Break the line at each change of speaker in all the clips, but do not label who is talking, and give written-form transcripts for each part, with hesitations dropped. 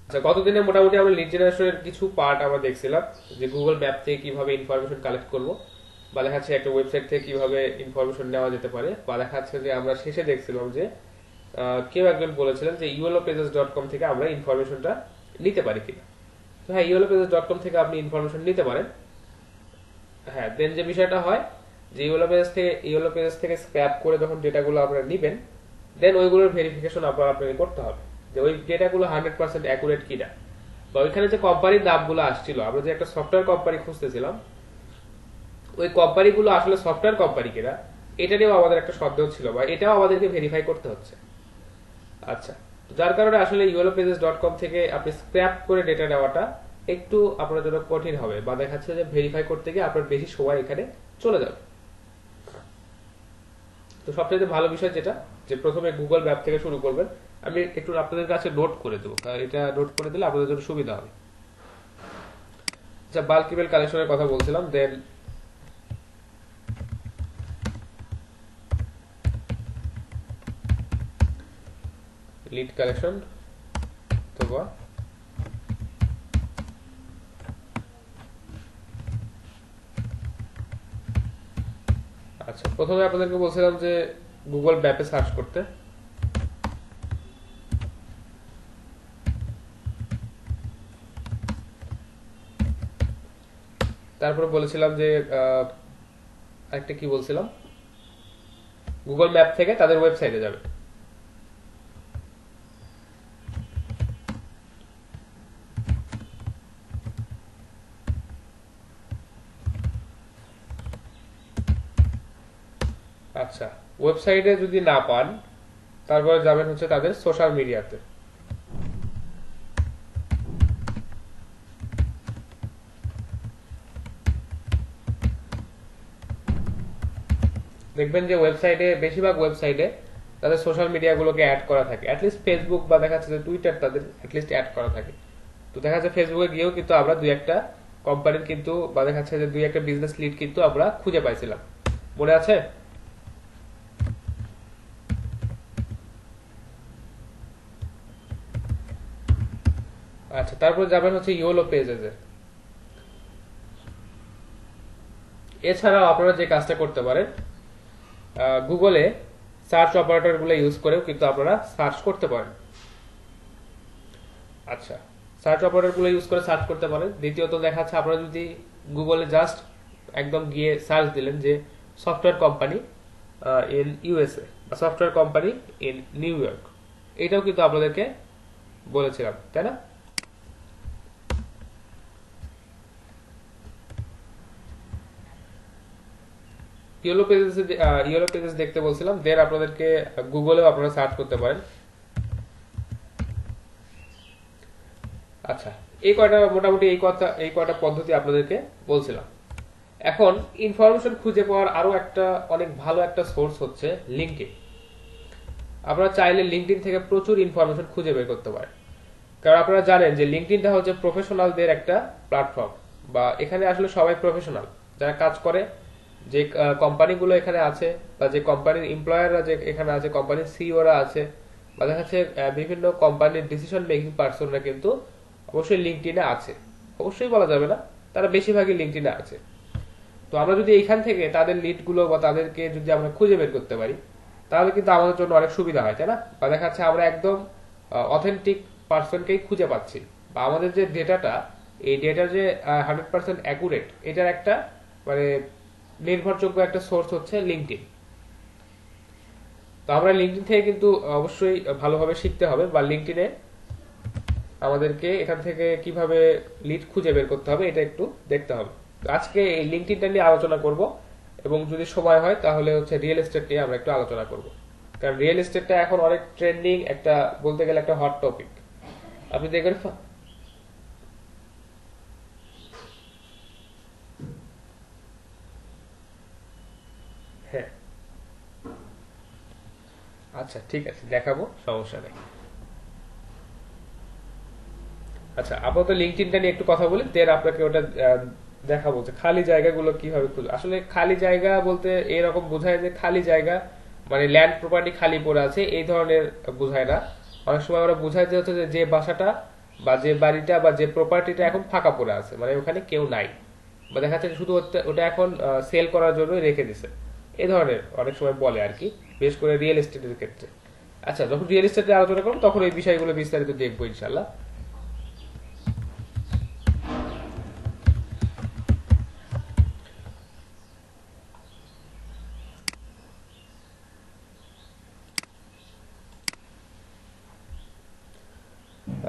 আচ্ছা, গতদিনে মোটামুটি আমরা লিড জেনারেশনের কিছু পার্ট আমরা দেখছিলাম, যে গুগল ম্যাপ থেকে কিভাবে ইনফরমেশন কালেক্ট করব, বা দেখা যাচ্ছে একটা ওয়েবসাইট থেকে কিভাবে ইনফরমেশন নেওয়া যেতে পারে, বা দেখা যাচ্ছে যে আমরা শেষে দেখছিলাম যে কেউ একজন বলেছিলেন যে iolopages.com থেকে আমরা ইনফরমেশনটা নিতে পারি কিনা। তো হ্যাঁ, iolopages.com থেকে আপনি ইনফরমেশন নিতে পারেন। হ্যাঁ, দেন যে বিষয়টা হয় যে ইয়েলো পেজেস থেকে স্ক্র্যাপ করে যখন ডেটাগুলো আপনারা নিবেন, দেন ওইগুলোর ভেরিফিকেশন আপনাকে করতে হবে যে ওই ডেটাগুলো 100% অ্যাকুরেট কিনা। বা ওইখানে যে কোম্পানির নামগুলো আসছিল, আমরা যে একটা সফটওয়্যার কোম্পানি খুঁজতেছিলাম, ওই কোম্পানিগুলো আসলে সফটওয়্যার কোম্পানি কিনা এটা নিয়েও আমাদের একটা সন্দেহ ছিল, বা এটাও আমাদেরকে ভেরিফাই করতে হচ্ছে। আচ্ছা, তো যার কারণে আসলে iolopages.com থেকে আপনি স্ক্র্যাপ করে ডেটা নেওয়াটা একটু আপনার জন্য কঠিন হবে, বা দেখা যাচ্ছে যে ভেরিফাই করতে গিয়ে আপনার বেশি সময় এখানে চলে যাবে। তো সবচেয়ে ভালো বিষয় যেটা, যে প্রথমে গুগল ম্যাপ থেকে শুরু করবেন। আমি একটু আপনাদের কাছে নোট করে দেবো, কারণ এটা নোট করে দিলে আপনাদের জন্য সুবিধা হবে। আচ্ছা, বাল্ক ইমেল কালেকশনের কথা বলছিলাম, দেন লিড কালেকশন অথবা আচ্ছা, প্রথমে আপনাদেরকে বলছিলাম যে গুগল ম্যাপে সার্চ করতে। তারপরে বলেছিলাম যে একটা কি বলছিলাম, গুগল ম্যাপ থেকে তাদের ওয়েবসাইটে যাবে। আচ্ছা, ওয়েবসাইটে যদি না পান, তারপরে যাবেন হচ্ছে তাদের সোশ্যাল মিডিয়াতে। দেখবেন যে বেশিরভাগ ওয়েবসাইটে তাদের সোশ্যাল মিডিয়াগুলোকে অ্যাড করা থাকে, অ্যাটলিস্ট ফেসবুক বা দেখা যাচ্ছে টুইটার তাদের অ্যাটলিস্ট অ্যাড করা থাকে। তো দেখা যাচ্ছে ফেসবুকে গিয়েও কিন্তু আমরা দুই একটা কোম্পানির কিন্তু, বা দেখা যাচ্ছে যে দুই একটা বিজনেস লিড কিন্তু আমরা খুঁজে পাইছিলাম, মনে আছে? আচ্ছা, তারপর যাবেন হচ্ছে ইওলো পেজেসে। এছাড়াও আপনারা যে কাজটা করতে পারেন, গুগলে সার্চ অপারেটর গুলো ইউজ করেও কিন্তু আপনারা সার্চ করতে পারেন। আচ্ছা, সার্চ অপারেটর গুলো ইউজ করে সার্চ করতে পারেন। দ্বিতীয়ত দেখা যাচ্ছে আপনারা যদি গুগলে জাস্ট একদম গিয়ে সার্চ দিলেন যে সফটওয়্যার কোম্পানি ইন ইউএসএ বা software company in new York, এটাও কিন্তু আপনাদেরকে বলেছিলাম, তাই না? ইয়েলো পেজেস দেখতে বলছিলাম, দেন আপনাদেরকে গুগলেও আপনারা সার্চ করতে পারেন। আচ্ছা, এই কয়টা মোটামুটি এই কয়টা পদ্ধতি আপনাদেরকে বলছিলাম। এখন ইনফরমেশন খুঁজে পাওয়ার আরো একটা অনেক ভালো একটা সোর্স হচ্ছে লিঙ্কডইন। আপনারা চাইলে লিঙ্কডইন থেকে প্রচুর ইনফরমেশন খুঁজে বের করতে পারেন, কারণ আপনারা জানেন যে লিঙ্কডইনটা হচ্ছে প্রফেশনালদের একটা প্ল্যাটফর্ম, বা এখানে আসলে সবাই প্রফেশনাল যারা কাজ করে। যে কোম্পানিগুলো এখানে আছে, বা যে কোম্পানির এমপ্লয়াররা যে এখানে আছে, কোম্পানির সিইওরা আছে, বা দেখা যাচ্ছে বিভিন্ন কোম্পানির ডিসিশন মেকিং পার্সনরা কিন্তু অবশ্যই লিঙ্কডইনে আছে। অবশ্যই বলা যাবে না, তারা বেশিরভাগই লিঙ্কডইনে আছে। তো আমরা যদি এইখান থেকে তাদের লিডগুলো বা তাদেরকে যদি আমরা খুঁজে বের করতে পারি, তাহলে কিন্তু আমাদের জন্য অনেক সুবিধা হয়, তাই না? বা দেখা যাচ্ছে আমরা একদম অথেন্টিক পার্সনকেই খুঁজে পাচ্ছি, বা আমাদের যে ডেটাটা, এই ডেটা যে 100% অ্যাকুরেট, এটার একটা মানে নির্ভরযোগ্য একটা সোর্স হচ্ছে লিঙ্কডইন। তো আমরা লিঙ্কডইন থেকে কিন্তু অবশ্যই ভালোভাবে শিখতে হবে, বা লিঙ্কডইনে আমাদেরকে এখান থেকে কিভাবে লিড খুঁজে বের করতে হবে এটা একটু দেখতে হবে। তো আজকে এই লিঙ্কডইনটা নিয়ে আলোচনা করব, এবং যদি সময় হয় তাহলে হচ্ছে রিয়েল এস্টেট নিয়ে আমরা একটু আলোচনা করব, কারণ রিয়েল এস্টেটটা এখন অনেক ট্রেন্ডিং একটা, বলতে গেলে একটা হট টপিক। আপনি দেখবেন। হ্যাঁ, আচ্ছা ঠিক আছে, দেখাবো, সমস্যা নেই। আচ্ছা, আপাতত লিঙ্কডইনটা নিয়ে একটু কথা বলি, দেন আপনাকে ওটা দেখাবো যে খালি জায়গাগুলো কিভাবে খুঁজে। আসলে খালি জায়গা বলতে এরকম বোঝায় যে খালি জায়গা মানে ল্যান্ড প্রপার্টি খালি পড়ে আছে এই ধরনের বোঝায় না। অনেক সময় আমরা বোঝায় যে হচ্ছে যে বাসাটা বা যে বাড়িটা বা যে প্রপার্টিটা এখন ফাঁকা পড়ে আছে, মানে ওখানে কেউ নাই, বা দেখা যাচ্ছে শুধু ওটা এখন সেল করার জন্য রেখে দিছে, এই ধরনের অনেক সময় বলে আর কি, বিশেষ করে রিয়েল এস্টেটের ক্ষেত্রে। আচ্ছা, যখন রিয়েল এস্টেটে আলোচনা করবো তখন এই বিষয়গুলো বিস্তারিত দেখবো ইনশাল্লাহ।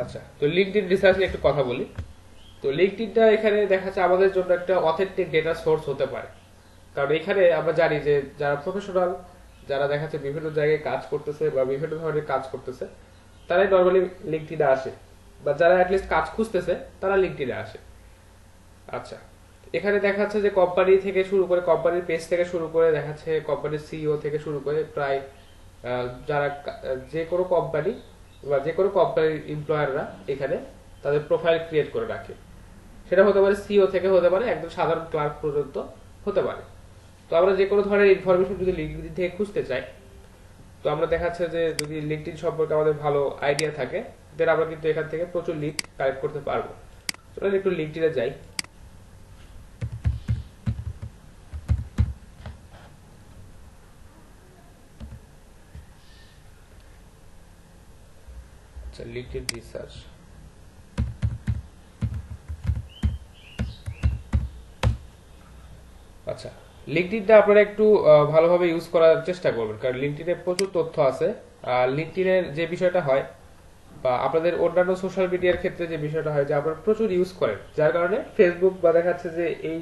আচ্ছা, তো লিঙ্কডইন রিসার্চ নিয়ে একটু কথা বলি। তো লিঙ্কডইনটা এখানে দেখা যাচ্ছে আমাদের জন্য একটা অথেন্টিক ডেটা সোর্স হতে পারে, কারণ এখানে আমরা জানি যে যারা প্রফেশনাল, যারা দেখা যাচ্ছে বিভিন্ন জায়গায় কাজ করতেছে বা বিভিন্ন ধরনের কাজ করতেছে, তারাই নর্মালি লিঙ্কডইনে আসে, বা যারা অ্যাটলিস্ট কাজ খুঁজতেছে তারা লিঙ্কডইনে আসে। আচ্ছা, এখানে দেখা যাচ্ছে যে কোম্পানি থেকে শুরু করে, কোম্পানির পেজ থেকে শুরু করে দেখা যাচ্ছে কোম্পানির সিইও থেকে শুরু করে প্রায় যারা যে কোনো কোম্পানি বা যে কোনো কোম্পানির এমপ্লয়াররা এখানে তাদের প্রোফাইল ক্রিয়েট করে রাখে। সেটা হতে পারে সিইও থেকে, হতে পারে একদম সাধারণ ক্লার্ক পর্যন্ত হতে পারে। তো আমরা যে কোনো ধরনের ইনফরমেশন যদি লিঙ্কডইন থেকে খুঁজতে চাই, তো আমরা দেখাচ্ছে যে যদি লিঙ্কডইন সম্পর্কে আমাদের ভালো আইডিয়া থাকে, দেন আমরা কিন্তু এখান থেকে প্রচুর লিঙ্ক কালেক্ট করতে পারবো। চলুন একটু লিঙ্কডইনে যাই। আচ্ছা, লিঙ্কডইন রিসার্চ। আচ্ছা, লিঙ্কডইনটা আপনারা একটু ভালোভাবে ইউজ করার চেষ্টা করবেন, কারণ লিঙ্কডইনে প্রচুর তথ্য আছে। আর লিঙ্কডইনের যে বিষয়টা হয়, বা আপনাদের অন্যান্য সোশ্যাল মিডিয়ার ক্ষেত্রে যে বিষয়টা হয়, যে আপনারা প্রচুর ইউজ করেন, যার কারণে ফেসবুক বা দেখা যাচ্ছে যে এই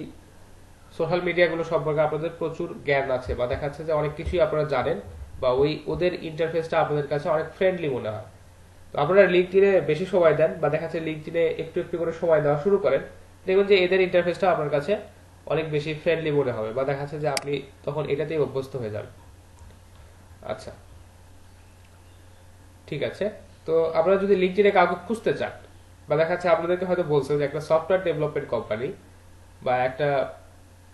সোশ্যাল মিডিয়াগুলো সম্পর্কে আপনাদের প্রচুর জ্ঞান আছে, বা দেখা যাচ্ছে যে অনেক কিছুই আপনারা জানেন, বা ওদের ইন্টারফেসটা আপনাদের কাছে অনেক ফ্রেন্ডলি মনে হয়। তো আপনারা লিঙ্কডইনে বেশি সময় দেন, বা দেখা যাচ্ছে লিঙ্কডইনে একটু একটু করে সময় দেওয়া শুরু করেন, দেখবেন যে এদের ইন্টারফেসটা আপনার কাছে অনেক বেশি ফ্রেন্ডলি মনে হবে, বা দেখা যাচ্ছে যে আপনি তখন এটাতেই অভ্যস্ত হয়ে যাবেন। আচ্ছা, ঠিক আছে। তো আপনারা যদি লিঙ্কডইনে কাউকে খুঁজতে চান, বা দেখা যাচ্ছে আপনাদেরকে হয়তো বলছে যে একটা সফটওয়্যার ডেভেলপমেন্ট কোম্পানি বা একটা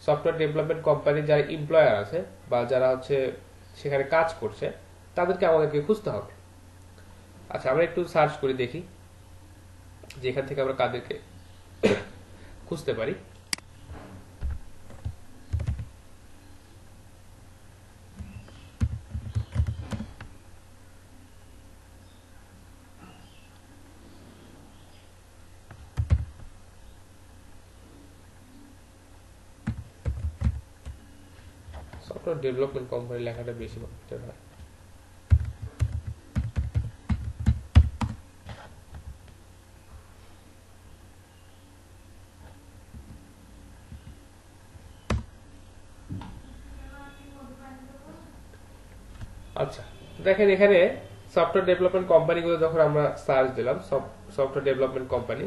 সফটওয়্যার ডেভেলপমেন্ট কোম্পানি যারা এমপ্লয়ার আছে বা যারা হচ্ছে সেখানে কাজ করছে, তাদেরকে আমাদেরকে খুঁজতে হবে। আচ্ছা, আমরা একটু সার্চ করে দেখি যে এখান থেকে আমরা কাদেরকে খুঁজতে পারি। সফটওয়্যার ডেভেলপমেন্ট কোম্পানি লেখাটা বেশি বেটার হয়। আচ্ছা, দেখেন এখানে সফটওয়্যার ডেভেলপমেন্ট কোম্পানিগুলো যখন আমরা সার্চ দিলাম, সফটওয়্যার ডেভেলপমেন্ট কোম্পানি,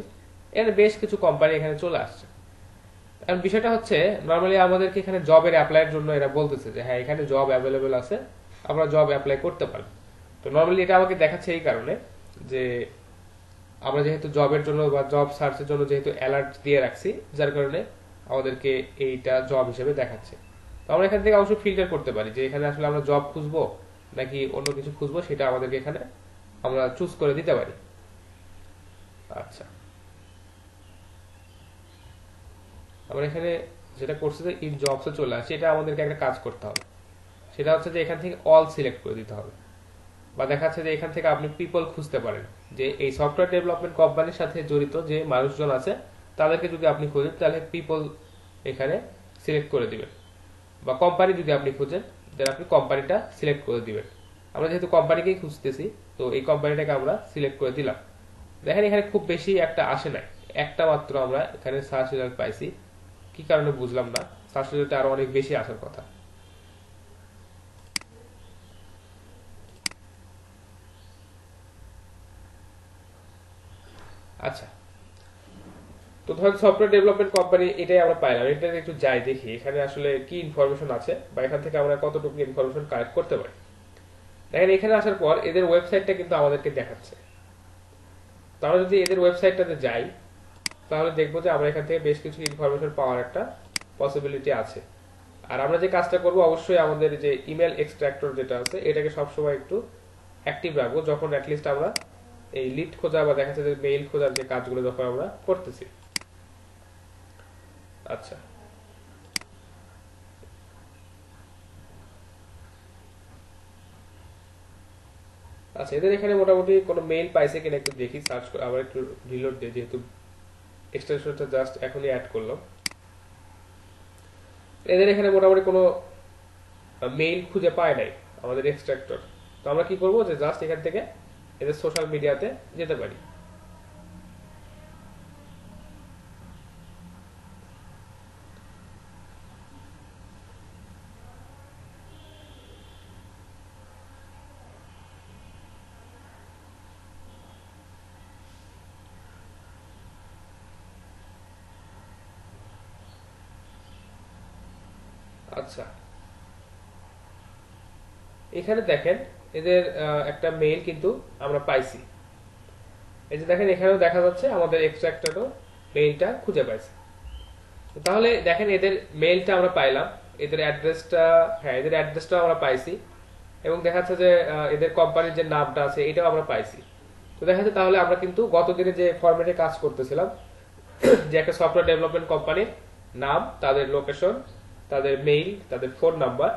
এখানে বেশ কিছু কোম্পানি এখানে চলে আসছে। কারণ বিষয়টা হচ্ছে নর্মালি আমাদেরকে এখানে জবের অ্যাপ্লাইয়ের জন্য এরা বলতেছে যে হ্যাঁ এখানে জব অ্যাভেলেবেল আছে, আমরা জব অ্যাপ্লাই করতে পারি। তো নর্মালি এটা আমাকে দেখাচ্ছে এই কারণে যে আমরা যেহেতু জবের জন্য বা জব সার্চের জন্য যেহেতু অ্যালার্ট দিয়ে রাখছি, যার কারণে আমাদেরকে এইটা জব হিসেবে দেখাচ্ছে। তো আমরা এখান থেকে অবশ্যই ফিল্টার করতে পারি যে এখানে আসলে আমরা জব খুঁজবো নাকি অন্য কিছু খুঁজবো, সেটা আমাদেরকে এখানে আমরা চুজ করে দিতে পারি। আচ্ছা, আমরা এখানে যেটা করছি যে ইন জবসে চলে আসছে, এটা আমাদেরকে একটা কাজ করতে হবে। সেটা হচ্ছে যে এখান থেকে অল সিলেক্ট করে দিতে হবে, বা দেখাচ্ছে যে এখান থেকে আপনি পিপল খুঁজতে পারেন, যে এই সফটওয়্যার ডেভেলপমেন্ট কোম্পানির সাথে জড়িত যে মানুষজন আছে তাদেরকে যদি আপনি খুঁজেন তাহলে পিপল এখানে সিলেক্ট করে দিবেন, বা কোম্পানি যদি আপনি খুঁজেন তাহলে আপনি কোম্পানিটা সিলেক্ট করে দিবেন। আমরা যেহেতু কোম্পানিকেই খুঁজতেছি, তো এই কোম্পানিটাকে আমরা সিলেক্ট করে দিলাম। দেখেন এখানে খুব বেশি একটা আসে নাই, একটা মাত্র আমরা এখানে সার্চ রেজাল্ট পাইছি, কি কারণে বুঝলাম না, সার্চ রেজাল্টে আরো অনেক বেশি আসার কথা। আচ্ছা, তো ধরেন সফটওয়্যার ডেভেলপমেন্ট কোম্পানি এটাই আমরা পাইলাম, এটা একটু যাই দেখি এখানে আসলে কি ইনফরমেশন আছে, বা এখান থেকে আমরা কতটুকু ইনফরমেশন কালেক্ট করতে পারি। দেখেন এখানে আসার পর এদের ওয়েবসাইটটা কিন্তু আমাদেরকে দেখাচ্ছে। তো আমরা যদি এদের ওয়েবসাইটটাতে যাই, তাহলে দেখবো যে আমরা এখান থেকে বেশ কিছু ইনফরমেশন পাওয়ার একটা পসিবিলিটি আছে। আর আমরা যে কাজটা করব, অবশ্যই আমাদের যে ইমেল এক্সট্রাক্টর যেটা আছে এটাকে সবসময় একটু অ্যাক্টিভ রাখবো, যখন অ্যাটলিস্ট আমরা এই লিড খোঁজা বা দেখা যাচ্ছে যে মেইল খোঁজার যে কাজগুলো যখন আমরা করতেছি। আচ্ছা, আচ্ছা, এদের এখানে মোটামুটি কোনো মেইল পাইছে কিনা একটু দেখি, সার্চ করে আবার একটু রিলোড দিই, যেহেতু এক্সটেনশনটা জাস্ট এখনই অ্যাড করলাম। এদের এখানে মোটামুটি কোনো মেইল খুঁজে পায় নাই আমাদের এক্সট্রাক্টর। তো আমরা কি করবো, যে জাস্ট এখান থেকে এদের সোশ্যাল মিডিয়াতে যেতে পারি। আচ্ছা, এখানে দেখেন এদের একটা মেইল কিন্তু আমরা পাইছি। এই যে দেখেন এখানেও দেখা যাচ্ছে আমাদের এক্সট্রাক্টরও মেইলটা খুঁজে পাইছে। তাহলে দেখেন এদের মেইলটা আমরা পাইলাম, এদের অ্যাড্রেসটা, হ্যাঁ এদের অ্যাড্রেসটা আমরা পাইছি, এবং দেখা যাচ্ছে যে এদের কোম্পানির যে নামটা আছে এটাও আমরা পাইছি। তো দেখা যাচ্ছে তাহলে আমরা কিন্তু গত দিনে যে ফরম্যাটে কাজ করতেছিলাম, যে একটা সফটওয়্যার ডেভেলপমেন্ট কোম্পানির নাম, তাদের লোকেশন, তাদের মেইল, তাদের ফোন নাম্বার,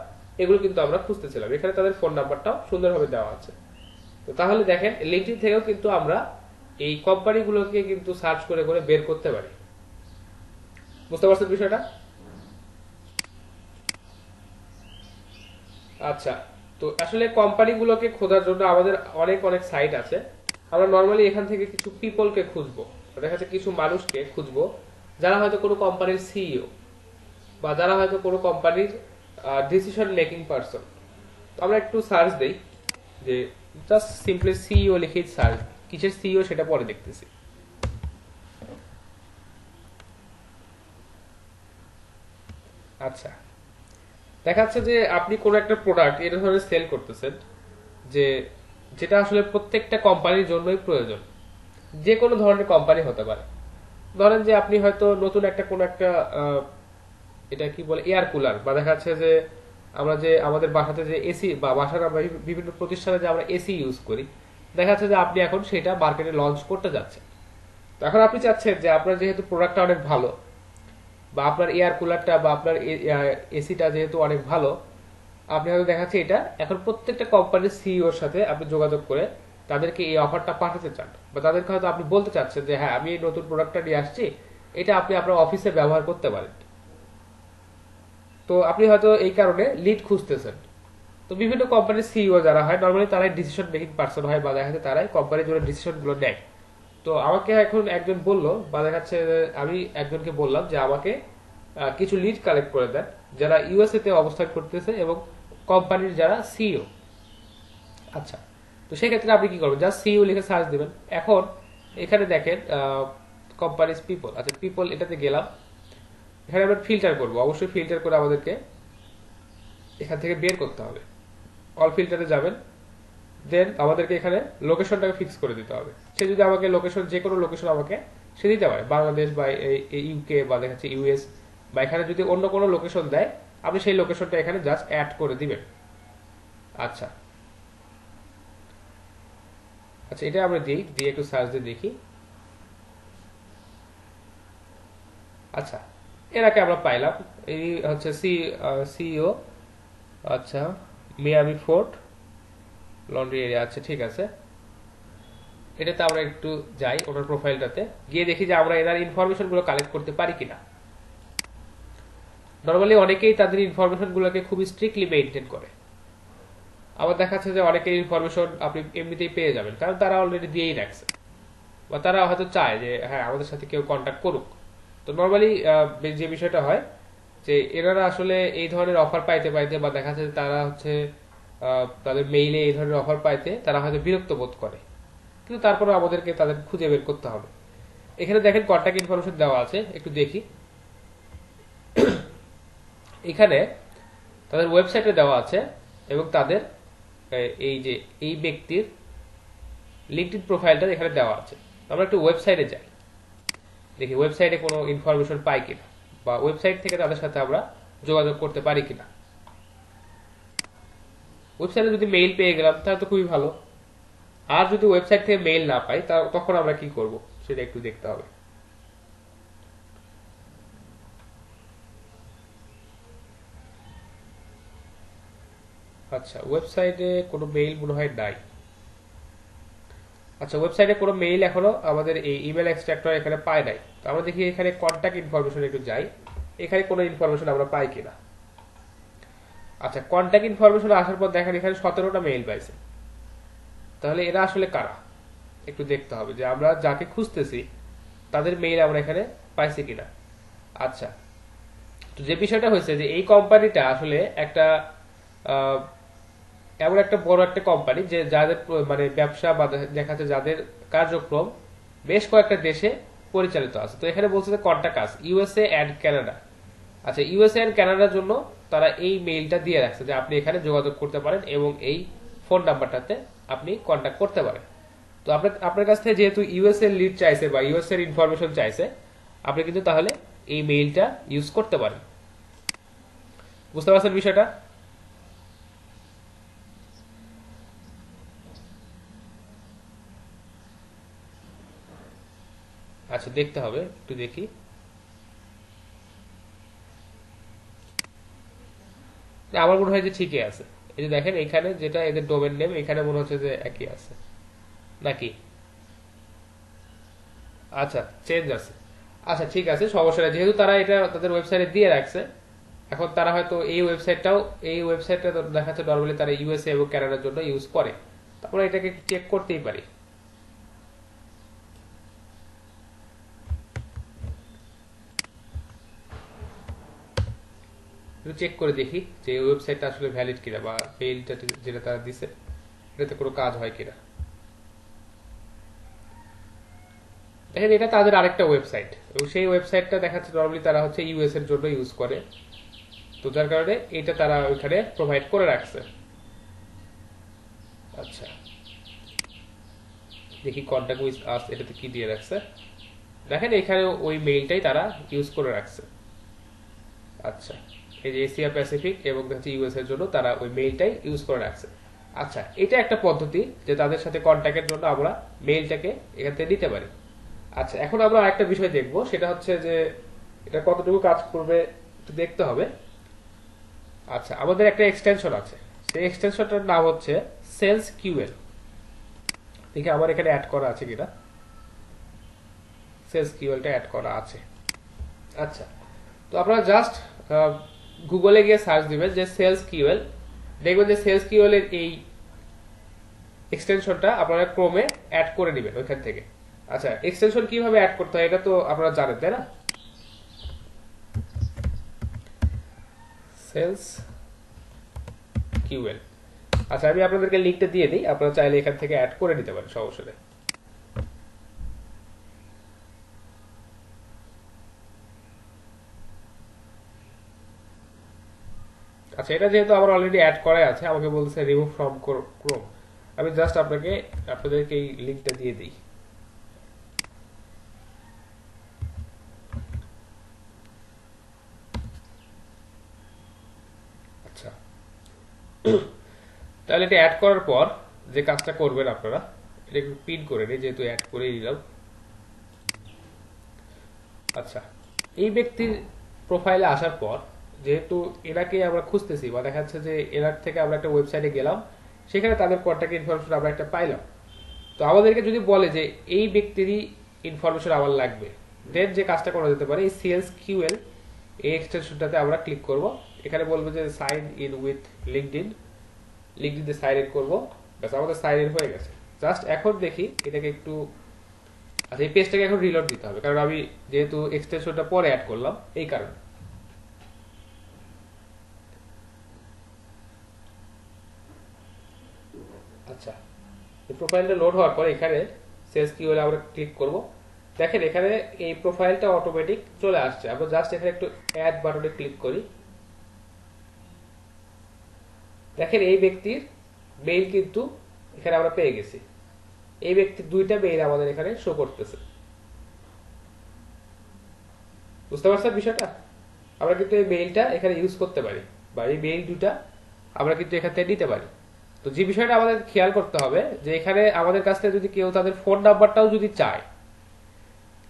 এগুলো কিন্তু আমরা খুঁজতেছিলাম। এখানে তাদের ফোন নাম্বারটাও সুন্দরভাবে দেওয়া আছে। তো তাহলে দেখেন লিঙ্কডইন থেকেও কিন্তু আমরা এই কোম্পানিগুলোকে কিন্তু সার্চ করে করে বের করতে পারি। বুঝতে পারছেন বিষয়টা? আচ্ছা, তো আসলে কোম্পানিগুলোকে খোঁজার জন্য আমাদের অনেক অনেক সাইট আছে। আমরা নর্মালি এখান থেকে কিছু পিপলকে খুঁজবো, দেখা যাচ্ছে কিছু মানুষকে খুঁজবো যারা হয়তো কোনো কোম্পানির সিইও, বা যারা হয়তো কোনো কোম্পানির ডিসিশন মেকিং পারসন। তো আমরা একটু সার্চ দেই, যে জাস্ট সিম্পলি সিইও লিখে সার্চ, কিসের সিইও সেটা পরে দেখতেছি। আচ্ছা, দেখা যাচ্ছে যে আপনি কোনো একটা প্রোডাক্ট এই ধরনের সেল করতেছেন, যে যেটা আসলে প্রত্যেকটা কোম্পানির জন্যই প্রয়োজন, যে কোনো ধরনের কোম্পানি হতে পারে। ধরেন যে আপনি হয়তো নতুন একটা কোনো একটা এটা কি বলে এয়ার কুলার, বা দেখা যাচ্ছে যে আমরা যে আমাদের বাসাতে যে এসি, বা বাসার আমরা বিভিন্ন প্রতিষ্ঠানে যে আমরা এসি ইউজ করি, দেখা যাচ্ছে যে আপনি এখন সেটা মার্কেটে লঞ্চ করতে যাচ্ছেন। তো এখন আপনি চাচ্ছেন যে আপনার যেহেতু প্রোডাক্টটা অনেক ভালো, বা আপনার এয়ার কুলারটা বা আপনার এসিটা যেহেতু অনেক ভালো, আপনি হয়তো দেখাচ্ছে এটা এখন প্রত্যেকটা কোম্পানির সিইওর সাথে আপনি যোগাযোগ করে তাদেরকে এই অফারটা পাঠাতে চান, বা তাদেরকে হয়তো আপনি বলতে চাচ্ছেন যে হ্যাঁ আমি এই নতুন প্রোডাক্টটা নিয়ে আসছি, এটা আপনি আপনার অফিসে ব্যবহার করতে পারেন। তো আপনি হয়তো এই কারণে লিড খুঁজতেছেন। তো বিভিন্ন কোম্পানির সিইও যারা হয় নর্মালি তারাই ডিসিশন মেকিং পার্সন হয়, বা দেখা যাচ্ছে তারাই কোম্পানির জন্য ডিসিশন গুলো নেয়। তো আমাকে এখন একজন বললো, বা দেখা যাচ্ছে আমি একজনকে বললাম যে আমাকে কিছু লিড কালেক্ট করে দেন যারা ইউএসএ তে অবস্থান করতেছে এবং কোম্পানির যারা সিইও। আচ্ছা, তো সেক্ষেত্রে আপনি কি করবেন, জাস্ট সিইও লিখে সার্চ দিবেন। এখন এখানে দেখেন কোম্পানিজ পিপল, আচ্ছা পিপল এটাতে গেলাম। এখানে আমরা ফিল্টার করবো, অবশ্যই ফিল্টার করে আমাদেরকে এখান থেকে বের করতে হবে। অল ফিল্টারে যাবেন, দেন আমাদেরকে এখানে লোকেশনটাকে ফিক্স করে দিতে হবে। সে যদি আমাকে লোকেশন, যে কোনো লোকেশন আমাকে সে দিতে পারে, বাংলাদেশ বা ইউকে বা দেখা যাচ্ছে ইউএস, বা এখানে যদি অন্য কোনো লোকেশন দেয় আপনি সেই লোকেশনটা এখানে জাস্ট অ্যাড করে দিবেন। আচ্ছা, আচ্ছা, এটা আমরা দিয়ে একটু সার্চ দিয়ে দেখি। আচ্ছা, এরাকে আমরা পাইলাম, এই হচ্ছে সিইও। আচ্ছা, মিয়ামি ফোর্ট লন্ড্রি এরিয়া, আছে ঠিক আছে। এটাতে আমরা একটু যাই ওনার প্রোফাইলটাতে, গিয়ে দেখি যে আমরা এনার ইনফরমেশন গুলো কালেক্ট করতে পারি কিনা। নর্মালি অনেকেই তাদের ইনফরমেশন গুলোকে খুবই স্ট্রিক্টলি মেনটেন করে। আবার দেখা যাচ্ছে যে অনেকের ইনফরমেশন আপনি এমনিতেই পেয়ে যাবেন, কারণ তারা অলরেডি দিয়েই রাখছে, বা তারা হয়তো চায় যে হ্যাঁ আমাদের সাথে কেউ কন্ট্যাক্ট করুক। তো নর্মালি যে বিষয়টা হয় যে এনারা আসলে এই ধরনের অফার পাইতে পাইতে, বা দেখা যাচ্ছে তারা হচ্ছে তাদের মেইলে এই ধরনের অফার পাইতে তারা হয়তো বিরক্ত বোধ করে, কিন্তু তারপরে আমাদেরকে তাদের খুঁজে বের করতে হবে। এখানে দেখেন কন্ট্যাক্ট ইনফরমেশন দেওয়া আছে, একটু দেখি। এখানে তাদের ওয়েবসাইটে দেওয়া আছে, এবং তাদের এই যে এই ব্যক্তির লিঙ্কডইন প্রোফাইলটা এখানে দেওয়া আছে। আমরা একটু ওয়েবসাইটে যাই, দেখি ওয়েবসাইটে কোনো ইনফরমেশন পাই কিনা, বা ওয়েবসাইট থেকে তাদের সাথে আমরা যোগাযোগ করতে পারি কিনা। ওয়েবসাইটে যদি মেইল পেয়ে গেলাম তাহলে তো খুবই ভালো। আর যদি ওয়েবসাইট থেকে মেইল না পাই তখন আমরা কি করব সেটা একটু দেখতে হবে। আচ্ছা, ওয়েবসাইটে কোনো মেইল মনে হয় নাই। আচ্ছা, ওয়েবসাইটে কোনো মেইল এখনো আমাদের এই ইমেল এক্সট্রাক্টর এখানে পায় নাই। তো আমরা দেখি এখানে কন্ট্যাক্ট ইনফরমেশন একটু যাই, এখানে কোনো ইনফরমেশন আমরা পাই কিনা। আচ্ছা, কন্ট্যাক্ট ইনফরমেশন আসার পর দেখেন এখানে 17টা মেইল পাইছে। তাহলে এরা আসলে কারা একটু দেখতে হবে, যে আমরা যাকে খুঁজতেছি তাদের মেইল আমরা এখানে পাইছি কিনা। আচ্ছা, তো যে বিষয়টা হয়েছে যে এই কোম্পানিটা আসলে একটা এমন একটা বড় একটা কোম্পানি যে যাদের মানে ব্যবসা বা দেখা যাচ্ছে যাদের কার্যক্রম বেশ কয়েকটা দেশে পরিচালিত আছে। তো এখানে বলছে যে contact us USA and Canada. আচ্ছা, ইউএসএ এন্ড কানাডার জন্য তারা এই মেইলটা দিয়ে রাখছে যে আপনি এখানে যোগাযোগ করতে পারেন এবং এই ফোন নাম্বারটাতে আপনি কন্টাক্ট করতে পারেন। তো আপনার কাছ থেকে যেহেতু ইউএসএ লিড চাইছে বা ইউএসএ এর ইনফরমেশন চাইছে, আপনি কিন্তু তাহলে এই মেইলটা ইউজ করতে পারেন। বুঝতে পারছেন বিষয়টা? আচ্ছা, দেখতে হবে, একটু দেখি। আমার মনে হয় যে ঠিকই আছে। এই যে দেখেন এখানে যেটা এদের ডোমেন নেম, এখানে মনে হচ্ছে যে একই আছে নাকি। আচ্ছা, চেঞ্জ আছে। আচ্ছা, ঠিক আছে, সমস্যা নেই। যেহেতু তারা এটা তাদের ওয়েবসাইটে দিয়ে রাখছে, এখন তারা হয়তো এই ওয়েবসাইটটা দেখাচ্ছে নর্মালি তারা ইউএসএ এবং কানাডার জন্য ইউজ করে। তারপরে এটাকে চেক করতেই পারি। চেক করে দেখি যে ওয়েবসাইটটা আসলে ভ্যালিড কিনা, বা মেইলটা যেটা তারা দিছে এটাতে কোনো কাজ হয় কিনা। দেখেন এটা তাদের আরেকটা ওয়েবসাইট, এবং সেই ওয়েবসাইটটা দেখাচ্ছে নর্মালি তারা হচ্ছে ইউএস এর জন্য ইউজ করে। তো যার কারণে এটা তারা ওইখানে প্রোভাইড করে রাখছে। আচ্ছা, দেখি কন্টাক্ট উইথ আস এটাতে কি দিয়ে রাখছে। দেখেন এখানে ওই মেইলটাই তারা ইউজ করে রাখছে। আচ্ছা, এই যে এশিয়া প্যাসিফিক এবং হচ্ছে ইউএস এর জন্য তারা ওই মেইলটাই ইউজ করে রাখছে। আচ্ছা, এটা একটা পদ্ধতি যে তাদের সাথে কন্ট্যাক্টের জন্য আমরা মেইলটাকে এখান থেকে নিতে পারি। আচ্ছা, এখন আমরা আরেকটা বিষয় দেখব, সেটা হচ্ছে যে এটা কতটুকু কাজ করবে একটু দেখতে হবে। আচ্ছা, আমাদের একটা এক্সটেনশন আছে, সেই এক্সটেনশনটার নাম হচ্ছে সেলস কিউএল। দেখি আমার এখানে অ্যাড করা আছে কিনা। সেলস কিউএলটা অ্যাড করা আছে। আচ্ছা, তো আপনারা জাস্ট গুগলে গিয়ে সার্চ দিবেন যে সেলস কিউএল, দেখবেন যে সেলস কিউএল এর এই এক্সটেনশনটা আপনারা ক্রোমে অ্যাড করে নেবেন ওইখান থেকে। আচ্ছা, এক্সটেনশন কিভাবে অ্যাড করতে হয় এটা তো আপনারা জানেন, তাই না? Sales QL. আচ্ছা, আমি আপনাদেরকে লিংকটা দিয়ে দিই, আপনারা চাইলে এখান থেকে অ্যাড করে নিতে পারেন, সমস্যা নেই। আচ্ছা, এটা যেহেতু আমার অলরেডি অ্যাড করাই আছে, আমাকে বলছে রিমুভ ফ্রম ক্রোম। আমি জাস্ট আপনাদেরকে এই লিংকটা দিয়ে দিই। আচ্ছা, তাহলে এটা অ্যাড করার পর যে কাজটা করবেন আপনারা, এটা একটু পিন করে নিই, যেহেতু অ্যাড করেই দিলাম। আচ্ছা, এই ব্যক্তির প্রোফাইলে আসার পর যেহেতু এনাকে আমরা খুঁজতেছি, বা দেখা যাচ্ছে যে এনার থেকে আমরা একটা ওয়েবসাইটে গেলাম, সেখানে তাদের কন্ট্যাক্ট ইনফরমেশন আমরা একটা পাইলাম। তো আমাদেরকে যদি বলে যে এই ব্যক্তিরই ইনফরমেশন আমার লাগবে, দেন যে কাজটা করা যেতে পারে এই সেলস কিউএল এই এক্সটেনশনটাতে আমরা ক্লিক করব। এখানে বলবো যে সাইন ইন উইথ লিঙ্কডিনে সাইন ইন করবো। ব্যাস, আমাদের সাইন ইন হয়ে গেছে। জাস্ট এখন দেখি এটাকে একটু, আচ্ছা এই পেজটাকে এখন রিলোড দিতে হবে, কারণ আমি যেহেতু এক্সটেনশনটা পরে অ্যাড করলাম এই কারণে। আচ্ছা, এই প্রোফাইলটা লোড হওয়ার পর এখানে সেলস কিউএল আমরা ক্লিক করব। দেখেন এখানে এই প্রোফাইলটা অটোমেটিক চলে আসছে। আমরা জাস্ট এখানে একটু অ্যাড বাটনে ক্লিক করি। দেখেন এই ব্যক্তির মেইল কিন্তু এখানে আমরা পেয়ে গেছি। এই ব্যক্তির দুইটা মেইল আমাদের এখানে শো করতেছে। বুঝতে পারছেন বিষয়টা? আমরা কিন্তু এই মেইলটা এখানে ইউজ করতে পারি, বা এই মেইল দুটা আমরা কিন্তু এখান থেকে নিতে পারি। তো যে বিষয়টা আমাদের খেয়াল করতে হবে যে এখানে আমাদের কাছ থেকে যদি কেউ তাদের ফোন নাম্বারটাও যদি চায়,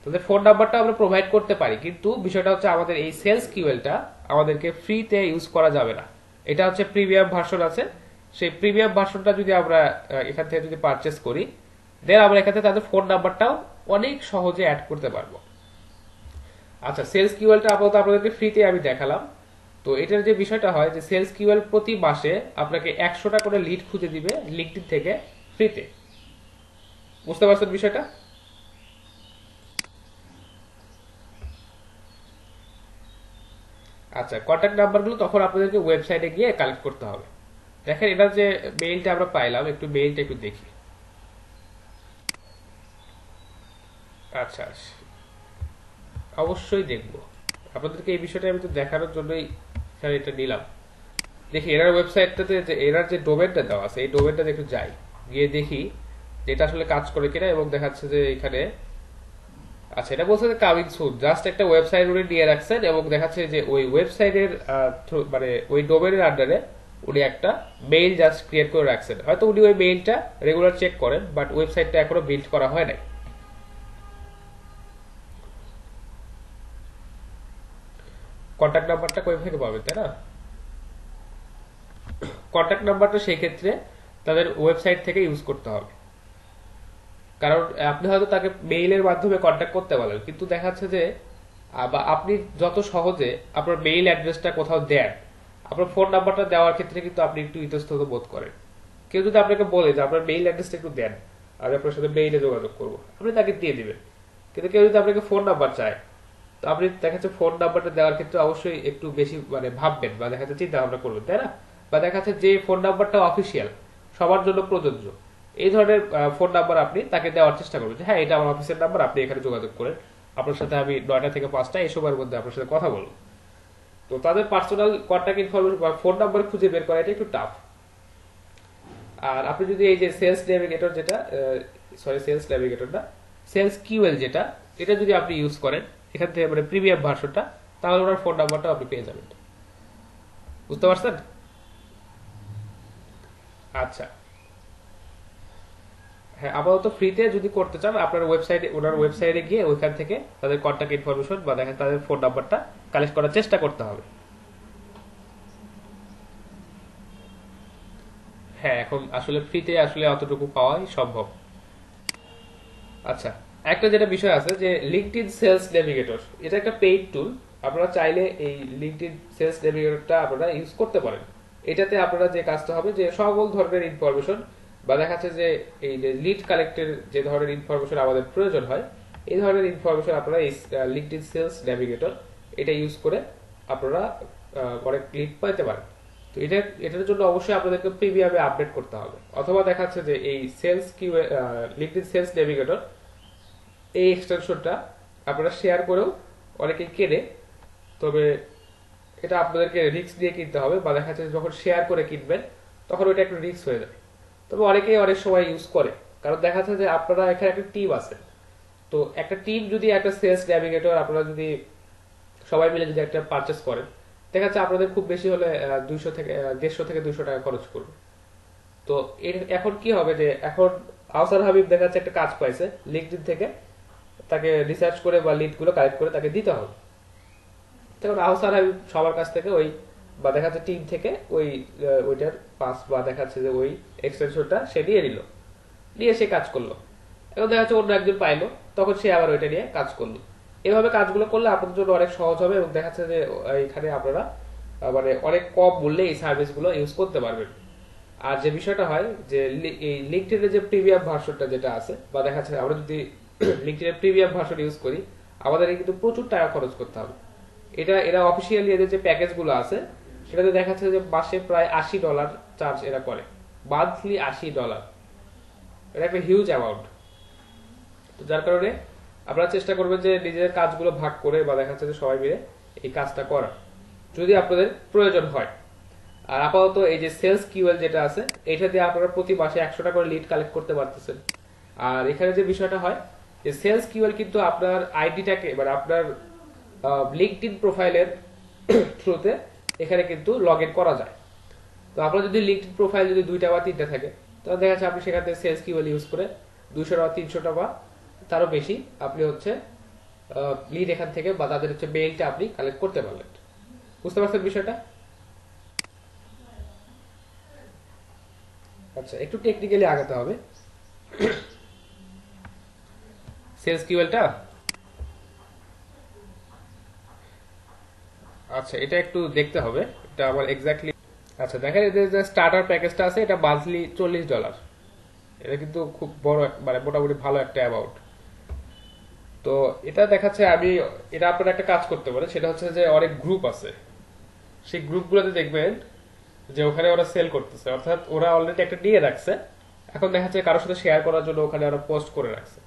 তাদের ফোন নাম্বারটা আমরা প্রোভাইড করতে পারি, কিন্তু বিষয়টা হচ্ছে আমাদের এই সেলস কিউএলটা আমাদেরকে ফ্রিতে ইউজ করা যাবে না। এটা হচ্ছে প্রিমিয়াম ভার্সন আছে, সেই প্রিমিয়াম ভার্সনটা যদি আমরা এখান থেকে যদি পারচেস করি, দেন আমরা এখান থেকে তাদের ফোন নাম্বারটাও অনেক সহজে অ্যাড করতে পারবো। আচ্ছা, সেলস কিউএলটা আপাতত আপনাদেরকে ফ্রিতে আমি দেখালাম। তো এটার যে বিষয়টা হয় যে সেলস কিউএল প্রতি মাসে আপনাকে 100টা করে লিড খুঁজে দিবে লিঙ্কডইন থেকে ফ্রিতে। বুঝতে পারছেন বিষয়টা? আচ্ছা, কন্ট্যাক্ট নাম্বারগুলো তখন আপনাদেরকে ওয়েবসাইটে গিয়ে কালেক্ট করতে হবে। দেখেন এটা যে মেইলটা আমরা পাইলাম, একটু মেইলটা একটু দেখি। আচ্ছা, অবশ্যই দেখব। আপনাদেরকে এই বিষয়টা আমি তো দেখানোর জন্যই এটা নিলাম। দেখি এনার ওয়েবসাইটটাতে যে এনার যে ডোমেনটা দেওয়া আছে, এই ডোমেনটাতে একটু যাই, গিয়ে দেখি যে এটা আসলে কাজ করে কিনা। এবং দেখাচ্ছে যে এখানে আচ্ছা, এটা বলছে যে কামিং সুন, জাস্ট একটা ওয়েবসাইট উনি নিয়ে রাখছেন এবং দেখাচ্ছে যে ওই ওয়েবসাইটের মানে ওই ডোমেনের আন্ডারে উনি একটা মেইল জাস্ট ক্রিয়েট করে রাখছেন। হয়তো উনি ওই মেইলটা রেগুলার চেক করেন, বাট ওয়েবসাইটটা এখনো বিল্ড করা হয় নাই। কন্ট্যাক্ট নাম্বারটা কই থেকে পাবেন, তাই না? কন্ট্যাক্ট নাম্বারটা সেই ক্ষেত্রে তাদের ওয়েবসাইট থেকে ইউজ করতে হবে, কারণ আপনি হয়তো তাকে মেইলের মাধ্যমে কন্ট্যাক্ট করতে পারেন, কিন্তু দেখা যাচ্ছে যে বা আপনি যত সহজে আপনার মেইল অ্যাড্রেসটা কোথাও দেন, আপনার ফোন নাম্বারটা দেওয়ার ক্ষেত্রে কিন্তু আপনি একটু ইতস্তত বোধ করেন। কেউ যদি আপনাকে বলে যে আপনার মেইল অ্যাড্রেসটা একটু দেন, আমি আপনার সাথে মেইলে যোগাযোগ করবো, আপনি তাকে দিয়ে দিবেন। কিন্তু কেউ যদি আপনাকে ফোন নাম্বার চায়, তো আপনি দেখা যাচ্ছে ফোন নাম্বারটা দেওয়ার ক্ষেত্রে অবশ্যই একটু বেশি মানে ভাববেন বা দেখা যাচ্ছে চিন্তা ভাবনা করবেন, তাই না? বা দেখা যাচ্ছে যে ফোন নাম্বারটা অফিসিয়াল, সবার জন্য প্রযোজ্য, এই ধরনের ফোন নাম্বার আপনি তাকে দেওয়ার চেষ্টা করবেন যে হ্যাঁ এটা আমার অফিসের নাম্বার, আপনি এখানে যোগাযোগ করেন, আপনার সাথে আমি 9টা থেকে 5টা এই সময়ের মধ্যে আপনার সাথে কথা বলবো। তো তাদের পার্সোনাল কন্ট্যাক্ট ইনফরমেশন বা ফোন নাম্বার খুঁজে বের করা এটা একটু টাফ। আর আপনি যদি এই যে সেলস নেভিগেটর যেটা সেলস নেভিগেটর না, সেলস কিউএল যেটা, এটা যদি আপনি ইউজ করেন এখান থেকে মানে প্রিমিয়াম ভার্সনটা, তাহলে ওনার ফোন নাম্বারটা আপনি পেয়ে যাবেন। বুঝতে পারছেন? আচ্ছা, হ্যাঁ, আপাতত ফ্রিতে যদি করতে চান আপনার ওয়েবসাইটে, ওনার ওয়েবসাইটে গিয়ে ওইখান থেকে তাদের কন্ট্যাক্ট ইনফরমেশন বা দেখেন তাদের ফোন নাম্বারটা কালেক্ট করার চেষ্টা করতে হবে। হ্যাঁ, এখন আসলে ফ্রিতে আসলে অতটুকু পাওয়াই সম্ভব। আচ্ছা, একটা যেটা বিষয় আছে যে লিঙ্কডইন সেলস নেভিগেটর, এটা একটা পেইড টুল। আপনারা চাইলে এই লিঙ্কডইন সেলস নেভিগেটরটা আপনারা ইউজ করতে পারেন। এটাতে আপনারা যে কাজটা হবে যে সকল ধরনের ইনফরমেশন বা দেখা যাচ্ছে যে এই যে লিড কালেক্টের যে ধরনের ইনফরমেশন আমাদের প্রয়োজন হয়, এই ধরনের ইনফরমেশন আপনারা এই লিঙ্কডইন সেলস নেভিগেটর এটা ইউজ করে আপনারা অনেক লিড পেতে পারেন। তো এটার জন্য অবশ্যই আপনাদেরকে প্রিমিয়ামে আপডেট করতে হবে, অথবা দেখা যাচ্ছে যে এই sales Q LinkedIn sales navigator এই এক্সটেনশনটা আপনারা শেয়ার করেও অনেকেই কেনে। তবে এটা আপনাদেরকে রিস্ক দিয়ে কিনতে হবে, বা দেখা যাচ্ছে যখন শেয়ার করে কিনবেন তখন ওইটা একটু রিস্ক হয়ে যায়। তবে অনেকেই অনেক সময় ইউজ করে, কারণ দেখা যাচ্ছে যে আপনারা এখানে একটা টিম আছে। তো একটা টিম যদি একটা সেলস নেভিগেটর আপনারা যদি সবাই মিলে যদি একটা পারচেস করেন, দেখা যাচ্ছে আপনাদের খুব বেশি হলে 200 থেকে 150 থেকে 200 টাকা খরচ করবে। তো এখন কি হবে যে এখন আহসান হাবিব দেখা যাচ্ছে একটা কাজ পাইছে লিঙ্কডইন থেকে, তাকে রিসার্চ করে বা লিড গুলো কালেক্ট করে তাকে দিতে হবে। তখন আহসান হাবিব সবার কাছ থেকে ওই বা দেখা যাচ্ছে টিম থেকে ওইটার পাস বা দেখা যাচ্ছে যে ওই এক্সটেনশনটা সে নিয়ে নিল, নিয়ে সে কাজ করলো। এখন দেখা যাচ্ছে অন্য একজন পাইলো, তখন সে আবার ওইটা নিয়ে কাজ করলো। এভাবে কাজগুলো করলে আপনাদের জন্য অনেক সহজ হবে এবং দেখা যাচ্ছে যে এখানে আপনারা মানে অনেক কম মূল্যে এই সার্ভিসগুলো ইউজ করতে পারবেন। আর যে বিষয়টা হয় যে এই লিঙ্কডইনের যে প্রিমিয়াম ভার্সনটা যেটা আছে, বা দেখা যাচ্ছে আমরা যদি লিঙ্কডইনের প্রিমিয়াম ভার্সন ইউজ করি, আমাদের কিন্তু প্রচুর টাকা খরচ করতে হবে। এরা অফিসিয়ালি এদের যে প্যাকেজগুলো আছে সেটাতে দেখা যাচ্ছে যে মাসে প্রায় $80 চার্জ এরা করে, মান্থলি $80। এটা একটা হিউজ অ্যামাউন্ট। তো যার কারণে আপনারা চেষ্টা করবেন যে নিজেদের কাজগুলো ভাগ করে বা দেখা যাচ্ছে যে সবাই মিলে এই কাজটা করা, যদি আপনাদের প্রয়োজন হয়। আর আপাতত এই যে সেলস কিউএল যেটা আছে, এটা দিয়ে আপনারা প্রতি মাসে 100টা করে লিড কালেক্ট করতে পারতেছেন। আর এখানে যে বিষয়টা হয় যে সেলস কিউএল কিন্তু আপনার আইডিটাকে মানে আপনার লিঙ্কডইন প্রোফাইলের থ্রুতে এখানে কিন্তু লগ ইন করা যায়। তো আপনার যদি লিঙ্কডইন প্রোফাইল যদি 2টা বা 3টা থাকে, তাহলে দেখা যাচ্ছে আপনি সেখান থেকে সেলস কিওয়ার্ড ইউজ করে 200 বা 300 বা তারও বেশি আপনি হচ্ছে লিড এখান থেকে বা তাদের হচ্ছে মেইলটা আপনি কালেক্ট করতে পারলেন। বুঝতে পারছেন বিষয়টা? আচ্ছা, একটু টেকনিক্যালি আগাতে হবে। সেলস কিওয়ার্ডটা, আচ্ছা এটা একটু দেখতে হবে, এটা আমার এক্স্যাক্টলি। আচ্ছা দেখেন, এদের যে স্টার্টার প্যাকেজটা আছে এটা মান্থলি $40। এটা কিন্তু খুব বড় মানে মোটামুটি ভালো একটা অ্যামাউন্ট। তো এটা দেখাচ্ছে আমি, এটা আপনারা একটা কাজ করতে পারেন, সেটা হচ্ছে যে অনেক গ্রুপ আছে, সেই গ্রুপগুলোতে দেখবেন যে ওখানে ওরা সেল করতেছে, অর্থাৎ ওরা অলরেডি একটা নিয়ে রাখছে, এখন দেখা যাচ্ছে কারোর সাথে শেয়ার করার জন্য ওখানে ওরা পোস্ট করে রাখছে।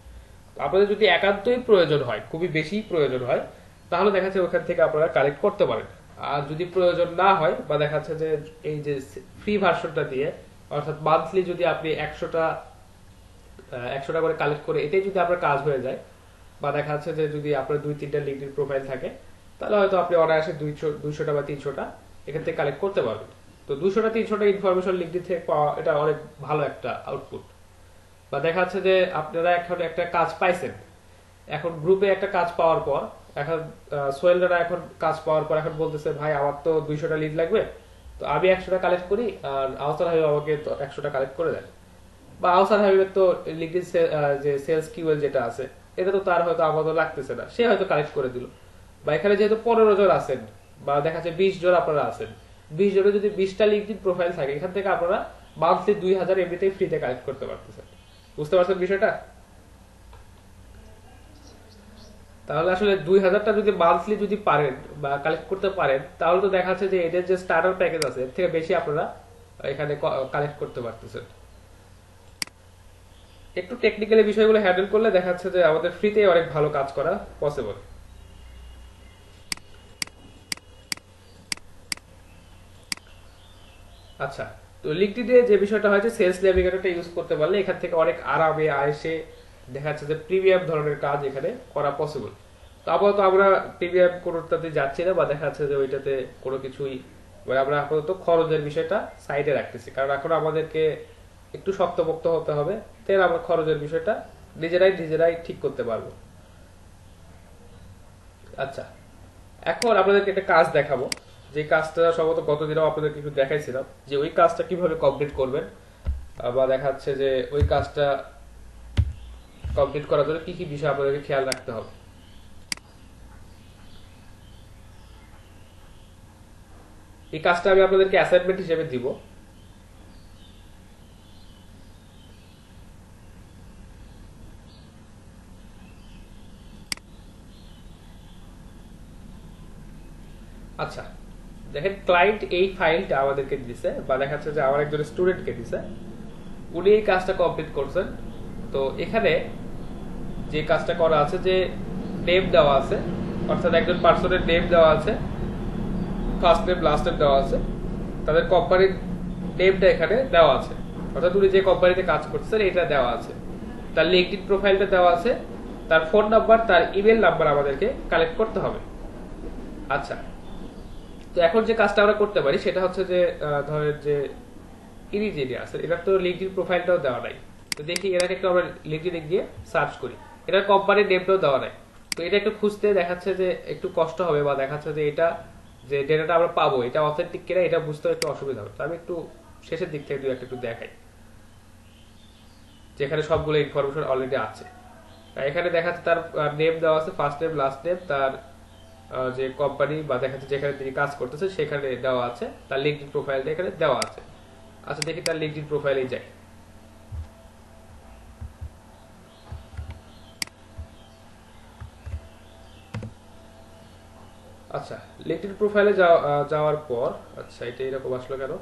আপনাদের যদি একান্তই প্রয়োজন হয়, খুবই বেশি প্রয়োজন হয়, তাহলে দেখা যাচ্ছে ওখান থেকে আপনারা কালেক্ট করতে পারেন। আর যদি প্রয়োজন না হয় বা দেখা যাচ্ছে যে এই যে ফ্রি ভার্সনটা দিয়ে, অর্থাৎ মান্থলি যদি আপনি 100টা করে কালেক্ট করে এটাই যদি আপনার কাজ হয়ে যায়, বা দেখা যাচ্ছে যে যদি আপনার 2-3টা লিঙ্কডিন প্রোফাইল থাকে, তাহলে হয়তো আপনি অনায়াসে 200টা বা 300টা এখান থেকে কালেক্ট করতে পারবেন। তো 200-300টা ইনফরমেশন লিঙ্কডিন থেকে পাওয়া এটা অনেক ভালো একটা আউটপুট। বা দেখা যাচ্ছে যে আপনারা এখন একটা কাজ পাইছেন, এখন গ্রুপে একটা কাজ পাওয়ার পর এখন সোহেলরা এখন কাজ পাওয়ার পর এখন বলতেছে ভাই আমার তো 200টা লিড লাগবে, তো আমি 100টা কালেক্ট করি আর আহসান হাবিব আমাকে তো 100টা কালেক্ট করে দেন। বা আহসান হাবিবের তো লিঙ্কডিন যে সেলস কিওয়ার্ড যেটা আছে এটা তো তার হয়তো আমাদের লাগতেছে না, সে হয়তো কালেক্ট করে দিল। বা এখানে যেহেতু 15 জন আছেন বা দেখা যাচ্ছে 20 জন আপনারা আছেন, 20 জনের যদি 20টা লিঙ্কডিন প্রোফাইল থাকে, এখান থেকে আপনারা মান্থলি 2000 এমনিতেই ফ্রিতে কালেক্ট করতে পারতেছেন। বুঝতে পারছেন বিষয়টা? তাহলে আসলে 2000টা যদি মান্থলি যদি পারেন বা কালেক্ট করতে পারেন, তাহলে তো দেখা যাচ্ছে যে এদের যে স্টার্টার প্যাকেজ আছে এর থেকে বেশি আপনারা এখানে কালেক্ট করতে পারতেছেন। একটু টেকনিক্যালি বিষয়গুলো হ্যান্ডেল করলে দেখা যাচ্ছে যে আমাদের ফ্রিতে অনেক ভালো কাজ করা পসিবল। আচ্ছা, তো লিঙ্কডইনে যে বিষয়টা হয় যে সেলস নেভিগেটরটা ইউজ করতে পারলে এখান থেকে অনেক আরামে আয়েসে দেখা যাচ্ছে যে প্রিমিয়াম ধরনের কাজ এখানে করা পসিবল। তো আপাতত আমরা প্রিমিয়াম কোনোটাতে যাচ্ছি না, বা দেখা যাচ্ছে যে ওইটাতে কোনো কিছুই মানে আমরা আপাতত খরচের বিষয়টা সাইডে রাখতেছি, কারণ এখন আমাদেরকে একটু শক্তপোক্ত হতে হবে, তাই আমরা খরচের বিষয়টা নিজেরাই ঠিক করতে পারবো। আচ্ছা, এখন আপনাদেরকে একটা কাজ দেখাবো, যে কাজটা সম্ভবত গতদিনও আপনাদেরকে একটু দেখাইছিলাম, যে ওই কাজটা কিভাবে কমপ্লিট করবেন, বা দেখা যাচ্ছে যে ওই কাজটা কমপ্লিট করার জন্য কি কি বিষয় আপনাদেরকে খেয়াল রাখতে হবে। এই কাজটা আমি আপনাদেরকে অ্যাসাইনমেন্ট হিসেবে দিব। আচ্ছা দেখেন, ক্লায়েন্ট এই ফাইলটা আমাদেরকে দিছে, বা দেখা যাচ্ছে যে আমার একজন স্টুডেন্টকে দিছে, উনি এই কাজটা কমপ্লিট করছেন। তো এখানে যে কাজটা করা আছে, যে নেম দেওয়া আছে, অর্থাৎ একজন পার্সনের নেম দেওয়া আছে, ফার্স্ট নেম লাস্ট নেম দেওয়া আছে, তাদের কোম্পানির নেমটা এখানে দেওয়া আছে, অর্থাৎ উনি যে কোম্পানিতে কাজ করছেন এটা দেওয়া আছে, তার লিঙ্কডইন প্রোফাইলটা দেওয়া আছে, তার ফোন নাম্বার, তার ইমেল নাম্বার আমাদেরকে কালেক্ট করতে হবে। আচ্ছা, তো এখন যে কাজটা আমরা করতে পারি সেটা হচ্ছে যে ধরেন যে ইনি যিনি আছেন এটার তো লিঙ্কডইন প্রোফাইলটাও দেওয়া নাই, তো দেখি এটাকে একটু আমরা লিঙ্কডইনে গিয়ে সার্চ করি, এটার কোম্পানির নেমটাও দেওয়া নাই। তো এটা একটু খুঁজতে দেখাচ্ছে যে একটু কষ্ট হবে, বা দেখাচ্ছে যে এটা যে ডেটাটা আমরা পাবো এটা অথেন্টিক কিনা এটা বুঝতে একটু অসুবিধা হবে। তো আমি একটু শেষের দিক থেকে একটু দেখাই, যেখানে সবগুলো ইনফরমেশন অলরেডি আছে। এখানে দেখাচ্ছে তার নেম দেওয়া আছে, ফার্স্ট নেম লাস্ট নেম, তার যে কোম্পানি বা দেখাচ্ছে যেখানে তিনি কাজ করতেছে সেখানে দেওয়া আছে, তার লিঙ্কডইন প্রোফাইলটা এখানে দেওয়া আছে। আচ্ছা দেখি তার লিঙ্কডইন প্রোফাইলে যাই। আচ্ছা, লিঙ্কডইন প্রোফাইলে যাওয়ার পর, আচ্ছা এটা এরকম আসলো কেন?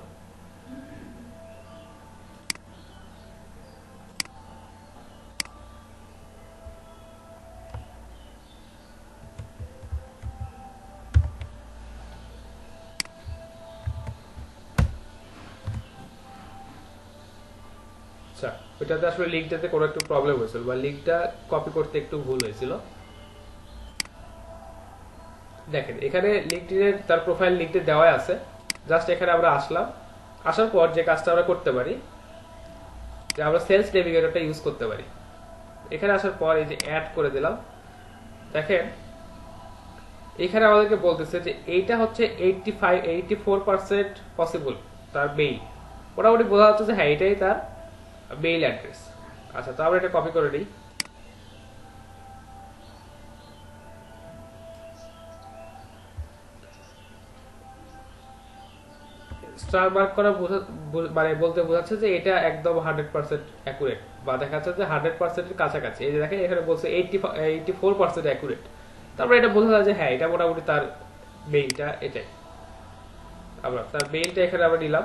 আচ্ছা, ওইটাতে আসলে লিঙ্কটাতে কোনো একটু প্রবলেম হয়েছিল, বা লিঙ্কটা কপি করতে একটু ভুল হয়েছিল। দেখেন এখানে লিঙ্কডইনের তার প্রোফাইল লিঙ্কটা দেওয়া আছে, জাস্ট এখানে আমরা আসলাম, আসার পর যে কাজটা আমরা করতে পারি যে আমরা সেলস নেভিগেটরটা ইউজ করতে পারি। এখানে আসার পর এই যে অ্যাড করে দিলাম, দেখেন এখানে আমাদেরকে বলতেছে যে এইটা হচ্ছে 84% পসিবল তার মেইল। মোটামুটি বোঝা যাচ্ছে যে হ্যাঁ এটাই তার মেইল অ্যাড্রেস। আচ্ছা, তো আমরা এটা কপি করে নিই। স্টার মার্ক করা মানে বলতে বোঝাচ্ছে যে এটা একদম 100% অ্যাকুরেট, বা দেখা যাচ্ছে যে 100% এর কাছাকাছি। এই যে দেখেন এখানে বলছে 84% অ্যাকুরেট, তারপরে এটা বোঝা যায় যে হ্যাঁ এটা মোটামুটি তার মেইলটা এটাই। আমরা তার মেইলটা এখানে আমরা নিলাম।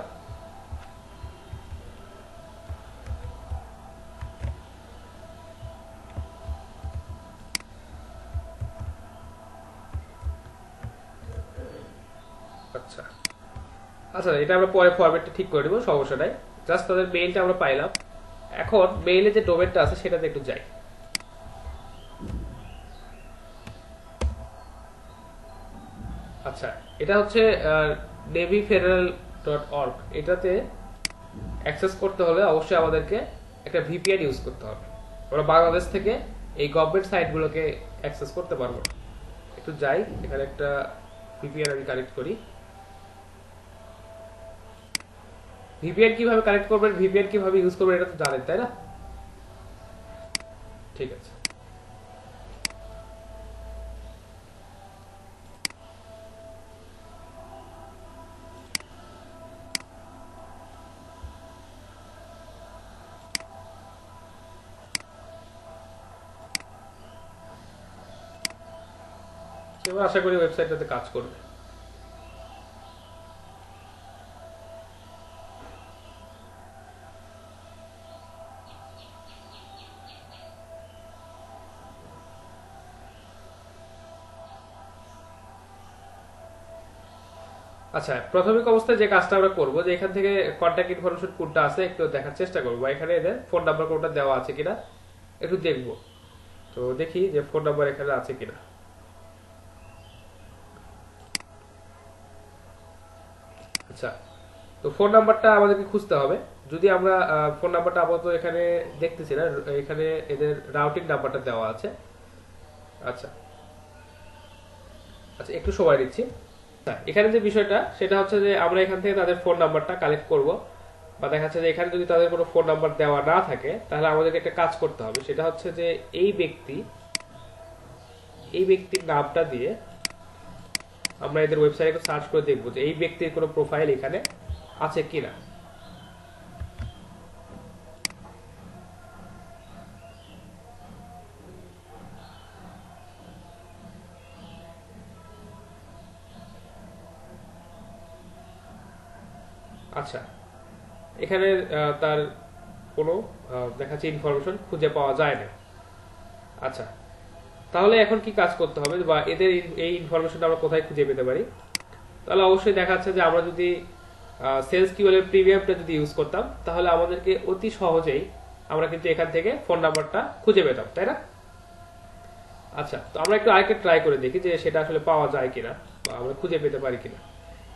আচ্ছা আচ্ছা, এটা আমরা পরে ফরম্যাটটা ঠিক করে দেবো, সমস্যা নাই। জাস্ট তাদের মেইলটা আমরা পাইলাম। এখন মেইলে যে ডোমেনটা আছে সেটাতে একটু যাই। আচ্ছা, এটা হচ্ছে navifederal.org। এটাতে অ্যাক্সেস করতে হলে অবশ্যই আমাদেরকে একটা ভিপিএন ইউজ করতে হবে। আমরা বাংলাদেশ থেকে এই গভর্নমেন্ট সাইটগুলোকে অ্যাক্সেস করতে পারবো না। একটু যাই, এখানে একটা ভিপিএন আমি কানেক্ট করি। ভিপিএন কিভাবে কানেক্ট করবেন, ভিপিএন কিভাবে ইউজ করবেন এটা তো জানেন, তাই না? ঠিক আছে, এবার আশা করি ওয়েবসাইটটাতে কাজ করবে। আচ্ছা, প্রাথমিক অবস্থায় যে কাজটা আমরা করবো যে এখান থেকে কন্ট্যাক্ট ইনফরমেশন কোনটা আছে একটু দেখার চেষ্টা করবো, এখানে এদের ফোন নাম্বার কোনটা দেওয়া আছে কিনা একটু দেখবো। তো দেখি যে ফোন নাম্বার এখানে আছে কিনা। আচ্ছা, তো ফোন নাম্বারটা আমাদেরকে খুঁজতে হবে। যদি আমরা ফোন নাম্বারটা আপাতত এখানে দেখতেছি না, এখানে এদের রাউটিং নাম্বারটা দেওয়া আছে। আচ্ছা আচ্ছা, একটু সময় দিচ্ছি। এখানে যে বিষয়টা সেটা হচ্ছে যে আমরা এখান থেকে তাদের ফোন নাম্বারটা কালেক্ট করব, বা দেখা যাচ্ছে যে এখানে যদি তাদের কোনো ফোন নাম্বার দেওয়া না থাকে তাহলে আমাদেরকে একটা কাজ করতে হবে। সেটা হচ্ছে যে এই ব্যক্তির নামটা দিয়ে আমরা এদের ওয়েবসাইটে সার্চ করে দেখবো যে এই ব্যক্তির কোনো প্রোফাইল এখানে আছে কিনা। আচ্ছা, এখানে তার কোনো দেখাচ্ছে ইনফরমেশন খুঁজে পাওয়া যায় না। আচ্ছা, তাহলে এখন কি কাজ করতে হবে, বা এদের এই ইনফরমেশনটা আমরা কোথায় খুঁজে পেতে পারি? তাহলে অবশ্যই দেখা যাচ্ছে যে আমরা যদি সেলস কিউএল প্রিমিয়ামটা যদি ইউজ করতাম তাহলে আমাদেরকে অতি সহজেই আমরা কিন্তু এখান থেকে ফোন নাম্বারটা খুঁজে পেতাম, তাই না? আচ্ছা, তো আমরা একটু আরেকটা ট্রাই করে দেখি যে সেটা আসলে পাওয়া যায় কিনা বা আমরা খুঁজে পেতে পারি কিনা।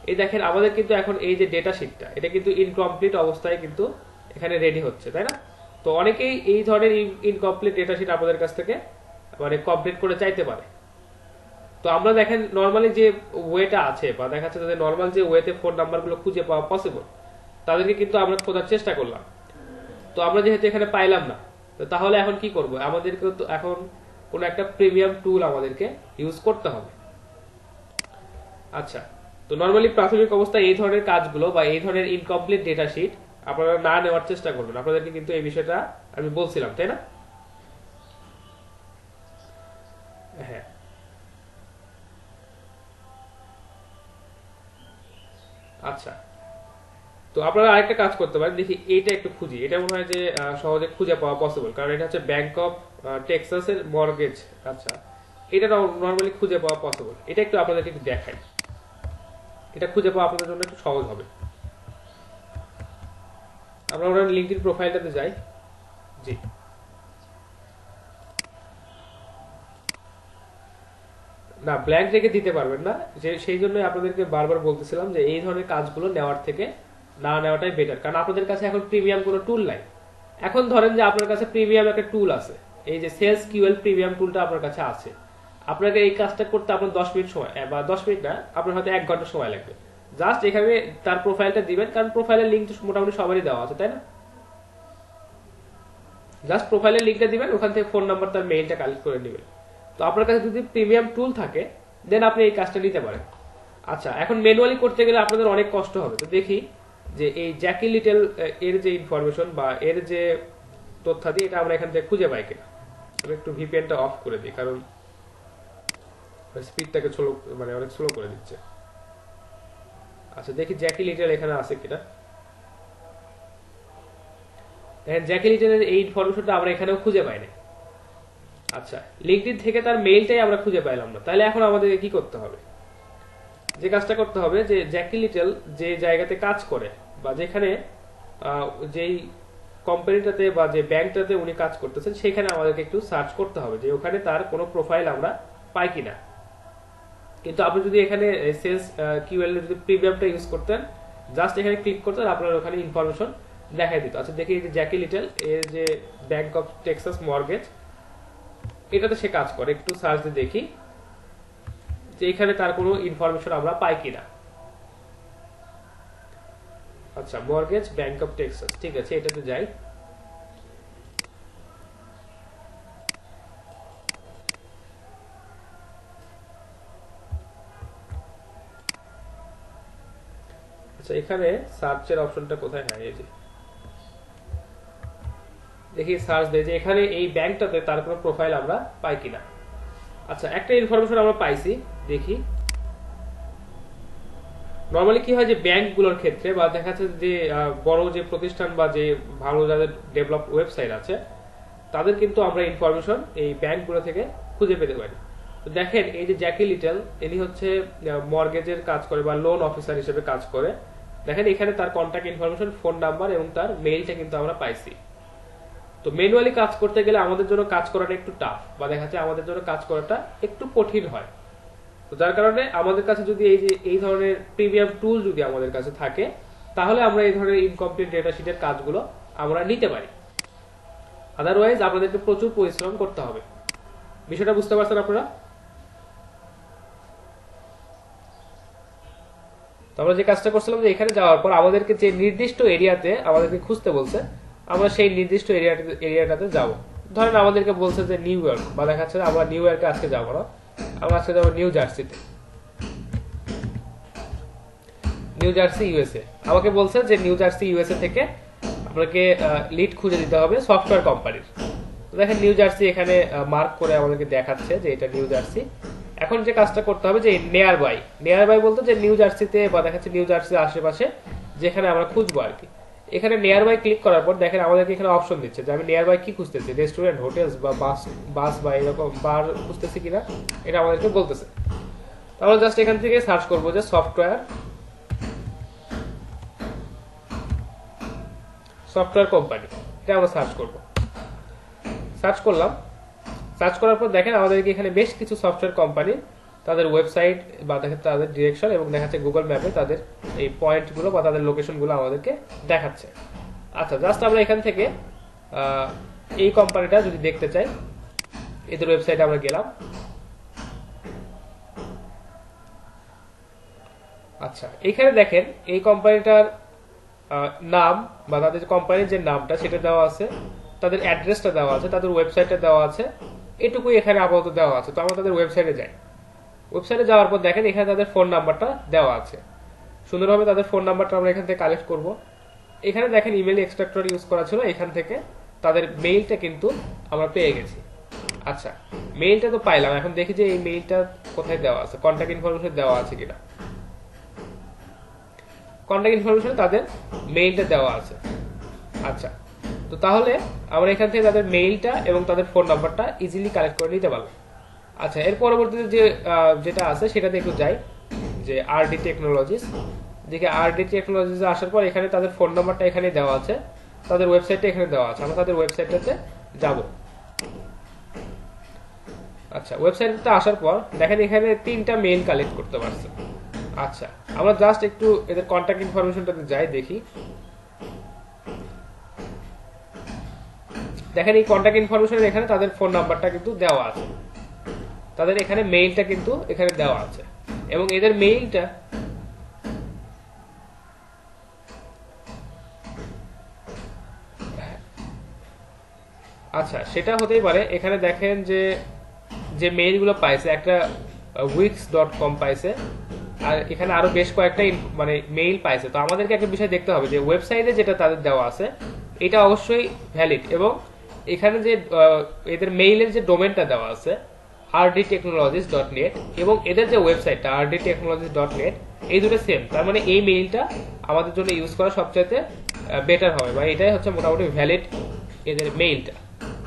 এই দেখেন আমাদের কিন্তু এখন এই যে ডেটা শিটটা এটা কিন্তু ইনকমপ্লিট অবস্থায় কিন্তু এখানে রেডি হচ্ছে, তাই না? তো অনেকেই এই ধরনের ইনকমপ্লিট ডেটা শিট আপনাদের কাছ থেকে মানে কমপ্লিট করে চাইতে পারে। তো আমরা দেখেন নর্মালি যে ওয়েটা আছে, বা দেখা যাচ্ছে তাদের নর্মাল যে ওয়েতে ফোন নাম্বারগুলো খুঁজে পাওয়া পসিবল তাদেরকে কিন্তু আমরা খোঁজার চেষ্টা করলাম। তো আমরা যেহেতু এখানে পাইলাম না, তো তাহলে এখন কি করব? আমাদেরকে তো এখন কোন একটা প্রিমিয়াম টুল আমাদেরকে ইউজ করতে হবে। আচ্ছা, তো নর্মালি প্রাথমিক অবস্থায় এই ধরনের কাজগুলো বা এই ধরনের ইনকমপ্লিট ডেটা শিট আপনারা না নেওয়ার চেষ্টা করবেন। আপনাদেরকে কিন্তু এই বিষয়টা আমি বলছিলাম, তাই না? হ্যাঁ, আচ্ছা, তো আপনারা আরেকটা কাজ করতে পারেন। দেখি এইটা একটু খুঁজি, এটা মনে হয় যে সহজে খুঁজে পাওয়া পসিবল, কারণ এটা হচ্ছে ব্যাংক অফ টেক্সাসের মর্গেজ। আচ্ছা, এটা নর্মালি খুঁজে পাওয়া পসিবল। এটা একটু আপনাদেরকে একটু দেখাই, এটা খুঁজে পাওয়া আপনাদের জন্য একটু সহজ হবে। আমরা ওনার লিঙ্কডিন প্রোফাইলটাতে যাই। জি, না ব্ল্যাঙ্ক রেখে দিতে পারবেন না, যে সেই জন্য আপনাদেরকে বারবার বলতেছিলাম যে এই ধরনের কাজগুলো নেওয়ার থেকে না নেওয়াটাই বেটার, কারণ আপনাদের কাছে এখন প্রিমিয়াম কোনো টুল নাই। এখন ধরেন যে আপনার কাছে প্রিমিয়াম একটা টুল আছে, এই যে সেলস কিউএল প্রিমিয়াম টুলটা আপনার কাছে আছে, আপনাকে এই কাজটা করতে আপনার 10 মিনিট সময় বা 10 মিনিট না, আপনার হয়তো 1 ঘন্টা সময় লাগবে। জাস্ট এখানে তার প্রোফাইলটা দিবেন, কারণ প্রোফাইলের লিঙ্ক তো মোটামুটি সবারই দেওয়া আছে, তাই না? জাস্ট প্রোফাইলের লিঙ্কটা দিবেন, ওখান থেকে ফোন নাম্বার তার মেইলটা কালেক্ট করে নেবেন। তো আপনার কাছে যদি প্রিমিয়াম টুল থাকে দেন আপনি এই কাজটা নিতে পারেন। আচ্ছা, এখন ম্যানুয়ালি করতে গেলে আপনাদের অনেক কষ্ট হবে। তো দেখি যে এই জ্যাকি লিটল এর যে ইনফরমেশন বা এর যে তথ্যাদি এটা আমরা এখান থেকে খুঁজে পাই কিনা। আমি একটু ভিপিএনটা অফ করে দিই, কারণ স্পিডটাকে স্লো, মানে অনেক স্লো করে দিচ্ছে। আচ্ছা, দেখি জ্যাকি লিটল এখানে আছে কিনা। দেখেন জ্যাকি লিটলের এই ইনফরমেশনটা আমরা এখানেও খুঁজে পাই না। আচ্ছা, লিঙ্কডইন থেকে তার মেইলটাই আমরা খুঁজে পাইলাম না, তাহলে এখন আমাদেরকে কি করতে হবে? যে কাজটা করতে হবে যে জ্যাকি লিটল যে জায়গাতে কাজ করে বা যেখানে যেই কোম্পানিটাতে বা যে ব্যাংকটাতে উনি কাজ করতেছেন সেখানে আমাদেরকে একটু সার্চ করতে হবে যে ওখানে তার কোনো প্রোফাইল আমরা পাই কিনা। কিন্তু আপনি যদি এখানে সেলস কিউএল যদি প্রিমিয়ামটা ইউজ করতেন, জাস্ট এখানে ক্লিক করতেন, আপনার ওখানে ইনফরমেশন দেখাই দিত। আচ্ছা, দেখি যে জ্যাকি লিটল এর যে ব্যাংক অফ টেক্সাস মর্গেজ, এটাতে সে কাজ করে। একটু সার্চ দিয়ে দেখি যে এখানে তার কোনো ইনফরমেশন আমরা পাই কিনা। আচ্ছা, মর্গেজ ব্যাংক অফ টেক্সাস, ঠিক আছে, এটাতে যাই। আচ্ছা, এখানে সার্চের অপশনটা কোথায়? হ্যাঁ, এই যে দেখি সার্চ দেয় যে এখানে এই ব্যাংকটাতে তার কোনো প্রোফাইল আমরা পাই কিনা। আচ্ছা, একটা ইনফরমেশন আমরা পাইছি, দেখি। নরমালি কি হয় যে ব্যাংকগুলোর ক্ষেত্রে বা দেখা যাচ্ছে যে বড় যে প্রতিষ্ঠান বা যে ভালো যাদের ডেভেলপ ওয়েবসাইট আছে তাদের কিন্তু আমরা ইনফরমেশন এই ব্যাংকগুলো থেকে খুঁজে পেতে পারি। তো দেখেন এই যে জ্যাকি লিটল, ইনি হচ্ছে মর্গেজের কাজ করে বা লোন অফিসার হিসেবে কাজ করে। দেখেন এখানে তার কন্ট্যাক্ট ইনফরমেশন, ফোন নাম্বার এবং তার মেইলটা কিন্তু আমরা পাইছি। তো ম্যানুয়ালি কাজ করতে গেলে আমাদের জন্য কাজ করাটা একটু টাফ বা দেখা যাচ্ছে আমাদের জন্য কাজ করাটা একটু কঠিন হয়। তো যার কারণে আমাদের কাছে যদি এই যে এই ধরনের প্রিমিয়াম টুল যদি আমাদের কাছে থাকে তাহলে আমরা এই ধরনের ইনকমপ্লিট ডেটা শিটের কাজগুলো আমরা নিতে পারি। আদারওয়াইজ আপনাদেরকে প্রচুর পরিশ্রম করতে হবে। বিষয়টা বুঝতে পারছেন আপনারা? তো আমরা যে কাজটা করছিলাম যে এখানে যাওয়ার পর আমাদেরকে যে নির্দিষ্ট এরিয়াতে আমাদেরকে খুঁজতে বলছে, আমরা সেই নির্দিষ্ট এরিয়াটাতে যাব। ধরেন আমাদেরকে বলছে যে নিউ ইয়র্ক, বা দেখা যাচ্ছে আমরা নিউ ইয়র্কে আজকে যাবো না, আমরা আজকে যাবো নিউ জার্সিতে, নিউ জার্সি ইউএসএ। আমাকে বলছে যে নিউ জার্সি ইউএসএ থেকে আপনাকে লিড খুঁজে দিতে হবে সফটওয়্যার কোম্পানির। দেখেন নিউ জার্সি এখানে মার্ক করে আমাদেরকে দেখাচ্ছে যে এটা নিউ জার্সি। এখন যে কাজটা করতে হবে যে নিয়ার বাই বলতে যে নিউ জার্সিতে বা দেখাচ্ছে নিউ জার্সির আশেপাশে যেখানে আমরা খুঁজবো আর কি। এখানে নিয়ার বাই ক্লিক করার পর দেখেন আমাদেরকে এখানে অপশন দিচ্ছে যে আমি নিয়ার বাই কি খুঁজতেছি, রেস্টুরেন্ট, হোটেলস বা বাস বা এরকম বার খুঁজতেছি কিনা এটা আমাদেরকে বলতেছে। আমরা জাস্ট এখান থেকে সার্চ করবো যে সফটওয়্যার কোম্পানি, এটা আমরা সার্চ করব। সার্চ করলাম, সার্চ করার পর দেখেন আমাদেরকে এখানে বেশ কিছু সফটওয়্যার কোম্পানি তাদের ওয়েবসাইট বা তাদের ডিরেকশন এবং দেখাচ্ছে গুগল ম্যাপে তাদের এই পয়েন্টগুলো বা তাদের লোকেশনগুলো আমাদেরকে দেখাচ্ছে। আচ্ছা, জাস্ট আমরা এখান থেকে এই কোম্পানিটা যদি দেখতে চাই, এদের ওয়েবসাইটে আমরা গেলাম। আচ্ছা, এখানে দেখেন এই কোম্পানিটার নাম বা তাদের কোম্পানির যে নামটা সেটা দেওয়া আছে, তাদের অ্যাড্রেসটা দেওয়া আছে, তাদের ওয়েবসাইটটা দেওয়া আছে, এটুকুই এখানে আপাতত দেওয়া আছে। তো আমরা তাদের ওয়েবসাইটে যাই। ওয়েবসাইটে যাওয়ার পর দেখেন এখানে তাদের ফোন নাম্বারটা দেওয়া আছে। সুন্দরভাবে তাদের ফোন নাম্বারটা আমরা এখান থেকে কালেক্ট করব। এখানে দেখেন ইমেল এক্সট্রাক্টর ইউজ করা ছিল, এখান থেকে তাদের মেইলটা কিন্তু আমরা পেয়ে গেছি। আচ্ছা, মেইলটা তো পাইলাম, এখন দেখি যে এই মেইলটা কোথায় দেওয়া আছে, কন্ট্যাক্ট ইনফরমেশন দেওয়া আছে কিনা। কন্ট্যাক্ট ইনফরমেশন তাদের মেইলটা দেওয়া আছে। আচ্ছা, তো তাহলে আমরা এখান থেকে তাদের মেইলটা এবং তাদের ফোন নাম্বারটা ইজিলি কালেক্ট করে নিতে পারবো। আচ্ছা, এর পরবর্তীতে যেটা আছে সেটাতে একটু যাই, যে আরডি টেকনোলজিস। দেখে আরডি টেকনোলজিস আসার পর এখানে তাদের ফোন নাম্বারটা এখানে দেওয়া আছে, তাদের ওয়েবসাইটটা এখানে দেওয়া আছে। আমরা তাদের ওয়েবসাইটটাতে যাব। আচ্ছা, ওয়েবসাইটটা আসার পর দেখেন এখানে 3টা মেইল কালেক্ট করতে পারছে। আচ্ছা, আমরা জাস্ট একটু এদের কন্ট্যাক্ট ইনফরমেশনটাতে যাই, দেখি। দেখেন এই কন্ট্যাক্ট ইনফরমেশনের এখানে তাদের ফোন নাম্বারটা কিন্তু দেওয়া আছে, তাদের এখানে মেইলটা কিন্তু এখানে দেওয়া আছে, এবং এদের মেইলটা আচ্ছা সেটা হতেই পারে। এখানে দেখেন যে যে মেইলগুলো পাইছে, একটা wix.com পাইছে, আর এখানে আরো বেশ কয়েকটা মানে মেইল পাইছে। তো আমাদেরকে একটা বিষয় দেখতে হবে যে ওয়েবসাইটে যেটা তাদের দেওয়া আছে এটা অবশ্যই ভ্যালিড, এবং এখানে যে এদের মেইলের যে ডোমেনটা দেওয়া আছে rdtechnologies.net, এবং এদের যে ওয়েবসাইটটা rdtechnologies.net, এই দুটো সেম। তার মানে এই মেইলটা আমাদের জন্য ইউজ করা সবচাইতে বেটার হবে, বা এটাই হচ্ছে মোটামুটি ভ্যালিড এদের মেইলটা।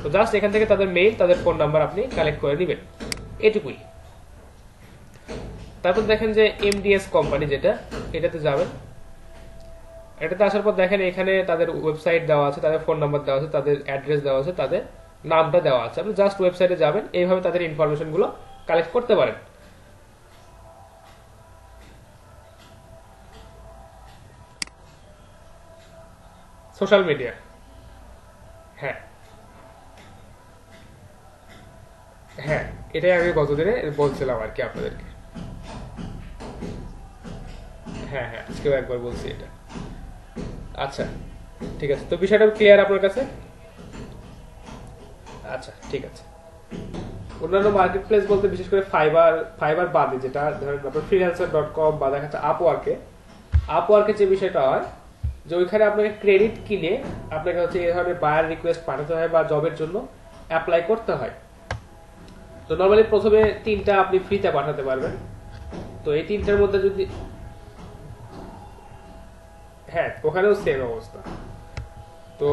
তো জাস্ট এখান থেকে তাদের মেইল, তাদের ফোন নাম্বার আপনি কালেক্ট করে নেবেন, এটুকুই। তারপর দেখেন যে এমডিএস কোম্পানি যেটা, এটাতে যাবেন। এটাতে আসার পর দেখেন এখানে তাদের ওয়েবসাইট দেওয়া আছে, তাদের ফোন নাম্বার দেওয়া আছে, তাদের অ্যাড্রেস দেওয়া আছে, তাদের নামটা দেওয়া আছে। আপনি জাস্ট ওয়েবসাইটে যাবেন, এইভাবে তাদের ইনফরমেশন গুলো কালেক্ট করতে পারেন। সোশ্যাল মিডিয়া, হ্যাঁ হ্যাঁ, এটাই আমি গতদিনে বলছিলাম আর কি আপনাদেরকে। হ্যাঁ হ্যাঁ, আজকেও একবার বলছি এটা। আচ্ছা ঠিক আছে, তো বিষয়টা ক্লিয়ার আপনার কাছে? আচ্ছা ঠিক আছে। অন্যান্য মার্কেট প্লেস বলতে বিশেষ করে ফাইবার বাদে, যেটা ধরেন আপনার freelancer.com বা দেখা যাচ্ছে আপওয়ার্কে যে বিষয়টা হয় যে ওইখানে আপনাকে ক্রেডিট কিনে আপনাকে হচ্ছে এই ধরনের বায়ার রিকোয়েস্ট পাঠাতে হয় বা জবের জন্য অ্যাপ্লাই করতে হয়। তো নর্মালি প্রথমে 3টা আপনি ফ্রিতে পাঠাতে পারবেন। তো এই 3টার মধ্যে যদি, হ্যাঁ ওখানেও সেম অবস্থা। তো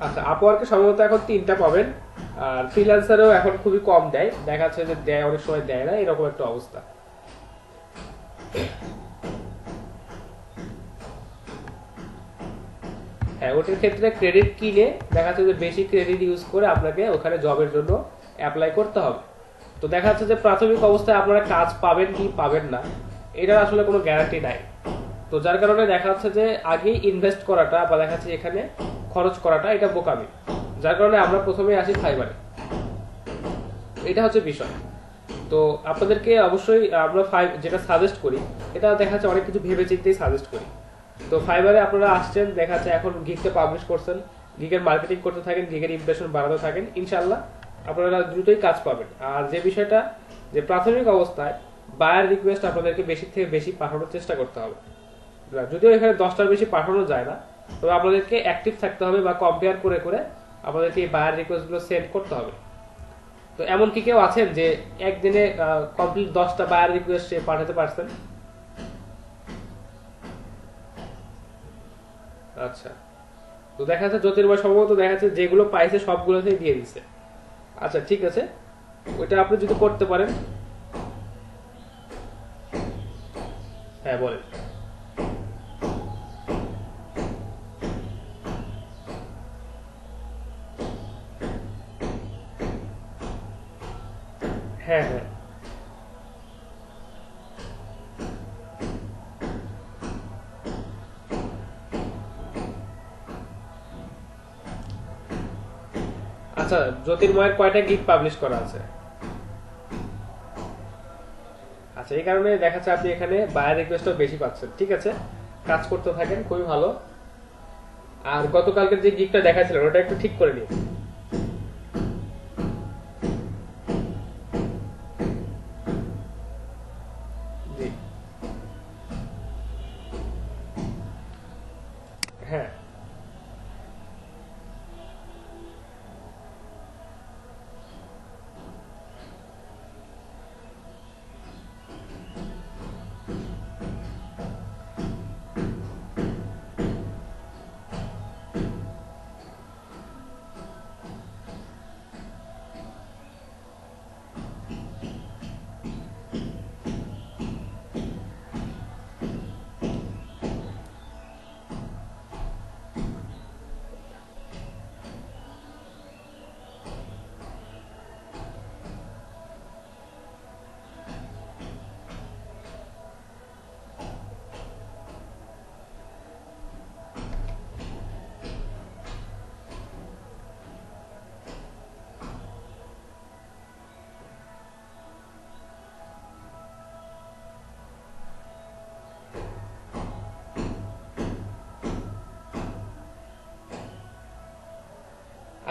আচ্ছা, আপওয়ার্কে সম্ভবত এখন 3টা পাবেন, আর ফ্রিল্যান্সারেও এখন খুবই কম দেয়, দেখা যাচ্ছে যে দেয় অনেক সময় দেয় না, এরকম একটা অবস্থা। হ্যাঁ, ওটার ক্ষেত্রে ক্রেডিট কিনে দেখা যাচ্ছে যে বেশি ক্রেডিট ইউজ করে আপনাকে ওখানে জবের জন্য অ্যাপ্লাই করতে হবে। তো দেখা যাচ্ছে যে প্রাথমিক অবস্থায় আপনারা কাজ পাবেন কি পাবেন না এটার আসলে কোনো গ্যারান্টি নাই। তো যার কারণে দেখা যাচ্ছে যে আগেই ইনভেস্ট করাটা বা দেখা যাচ্ছে এখানে খরচ করাটা এটা বোকামি, যার কারণে আমরা প্রথমে আসি ফাইবারে। এটা হচ্ছে বিষয়। তো আপনাদেরকে অবশ্যই আমরা যেটা সাজেস্ট করি, এটা দেখা যাচ্ছে অনেক কিছু ভেবে চিন্তেই সাজেস্ট করি। তো ফাইবারে আপনারা আসছেন, দেখা যাচ্ছে এখন গিগকে পাবলিশ করছেন, গিগের মার্কেটিং করতে থাকেন, গিগের ইমপ্রেশন বাড়াতে থাকেন, ইনশাল্লাহ আপনারা দ্রুতই কাজ পাবেন। আর যে বিষয়টা যে প্রাথমিক অবস্থায় বায়ার রিকোয়েস্ট আপনাদেরকে বেশি থেকে বেশি পাঠানোর চেষ্টা করতে হবে। যদিও এখানে 10টার বেশি পাঠানো যায় না, তবে আপনাদেরকে অ্যাক্টিভ থাকতে হবে বা কম্পেয়ার করে করে আপনাদেরকে এই বায়ার রিকোয়েস্ট গুলো সেন্ড করতে হবে। তো এমন কি কেউ আছেন যে একদিনে কমপ্লিট 10টা বায়ার রিকোয়েস্ট সে পাঠাতে পারছেন? আচ্ছা, তো দেখা যাচ্ছে জ্যোতির্ময় সম্ভবত দেখা যাচ্ছে যেগুলো পাইছে সবগুলোতেই দিয়ে দিছে। আচ্ছা ঠিক আছে, ওইটা আপনি যদি করতে পারেন। হ্যাঁ বলেন। হ্যাঁ হ্যাঁ, আচ্ছা জ্যোতির্ময়ের কয়টা গিগ পাবলিশ করা আছে? আচ্ছা, এই কারণে দেখা যাচ্ছে আপনি এখানে বায়ার রিকোয়েস্টও বেশি পাচ্ছেন। ঠিক আছে, কাজ করতে থাকেন, খুবই ভালো। আর গতকালকের যে গিগটা দেখাচ্ছিলেন ওটা একটু ঠিক করে নিন। জি হ্যাঁ,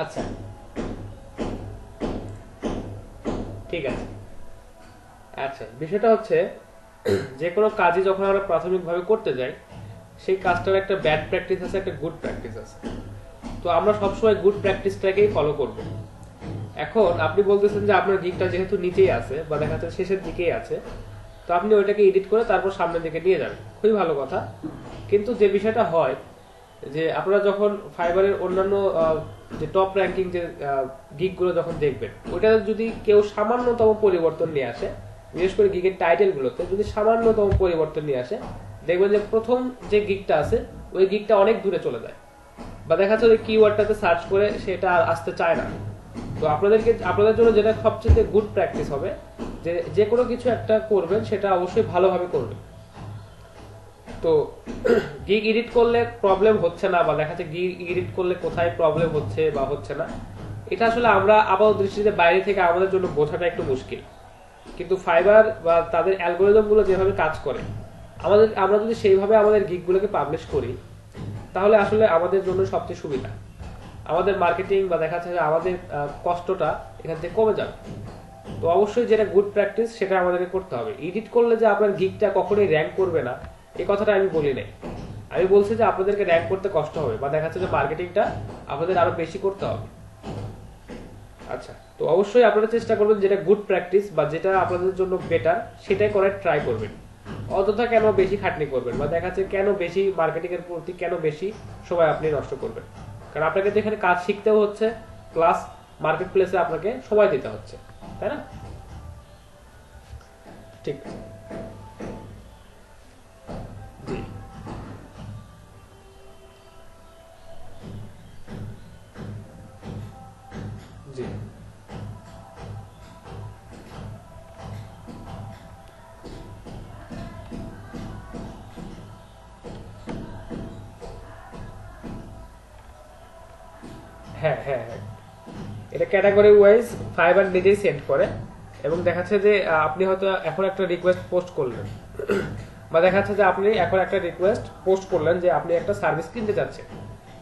আচ্ছা, ঠিক আছে। আচ্ছা, বিষয়টা হচ্ছে যে কোনো কাজই যখন আমরা প্রাথমিকভাবে করতে যাই, সেই কাজটার একটা ব্যাড প্র্যাকটিস আছে, একটা গুড প্র্যাকটিস আছে। তো আমরা সবসময় গুড প্র্যাকটিসটাকেই ফলো করব। এখন আপনি বলতেছেন যে আপনার গিকটা যেহেতু নিচেই আছে বা দেখা যাচ্ছে শেষের দিকেই আছে, তো আপনি ওইটাকে এডিট করে তারপর সামনের দিকে নিয়ে যাবেন, খুবই ভালো কথা। কিন্তু যে বিষয়টা হয় যে আপনারা যখন ফাইবারের অন্যান্য যে টপ র্যাঙ্কিং যে গিকগুলো যখন দেখবেন, ওইটা যদি কেউ সামান্যতম পরিবর্তন নিয়ে আসে, বিশেষ করে গিগের টাইটেলগুলোতে যদি সামান্যতম পরিবর্তন নিয়ে আসে, দেখবেন যে প্রথম যে গিকটা আছে ওই গিকটা অনেক দূরে চলে যায়, বা দেখা যাচ্ছে ওই কিওয়ার্ডটাতে সার্চ করে সেটা আর আসতে চায় না। তো আপনাদের জন্য যেটা সবচেয়ে গুড প্র্যাকটিস হবে, যে যে কোনো কিছু একটা করবেন সেটা অবশ্যই ভালোভাবে করবেন। তো গিগ এডিট করলে প্রবলেম হচ্ছে না, বা দেখা যাচ্ছে গিগ এডিট করলে কোথায় প্রবলেম হচ্ছে বা হচ্ছে না, এটা আসলে আমরা আপাতত দৃষ্টিতে বাইরে থেকে আমাদের জন্য বোঝাটা একটু মুশকিল। কিন্তু ফাইবার বা তাদের অ্যালগোরিদম গুলো যেভাবে কাজ করে, আমরা যদি সেইভাবে আমাদের গিগ গুলোকে পাবলিশ করি, তাহলে আসলে আমাদের জন্য সবচেয়ে সুবিধা। আমাদের মার্কেটিং বা দেখা যাচ্ছে যে আমাদের কষ্টটা এখান থেকে কমে যাবে। তো অবশ্যই যেটা গুড প্র্যাকটিস সেটা আমাদেরকে করতে হবে। এডিট করলে যে আপনার গিগটা কখনোই র্যাঙ্ক করবে না, এই কথাটা আমি বলি নাই। আমি বলছি যে আপনাদেরকে র্যাঙ্ক করতে কষ্ট হবে, বা দেখা যাচ্ছে যে মার্কেটিংটা আপনাদের আরো বেশি করতে হবে। আচ্ছা, তো অবশ্যই আপনারা চেষ্টা করবেন যেটা গুড প্র্যাকটিস বা যেটা আপনাদের জন্য বেটার সেটাই করার ট্রাই করবেন। অযথা কেন বেশি খাটনি করবেন, বা দেখা যাচ্ছে কেন বেশি মার্কেটিং এর প্রতি কেন বেশি সময় আপনি নষ্ট করবেন। কারণ আপনাকে তো এখানে কাজ শিখতেও হচ্ছে, প্লাস মার্কেট প্লেসে আপনাকে সময় দিতে হচ্ছে, তাই না? ঠিক আছে। জি, জি, হ্যাঁ, হ্যাঁ, হ্যাঁ। এটা ক্যাটাগরি ওয়াইজ ফাইবার নিজেই সেন্ড করে, এবং দেখাচ্ছে যে আপনি হয়তো এখন একটা রিকোয়েস্ট পোস্ট করলেন, বা দেখাচ্ছে যে আপনি এখন একটা রিকোয়েস্ট পোস্ট করলেন যে আপনি একটা সার্ভিস কিনতে চাচ্ছেন।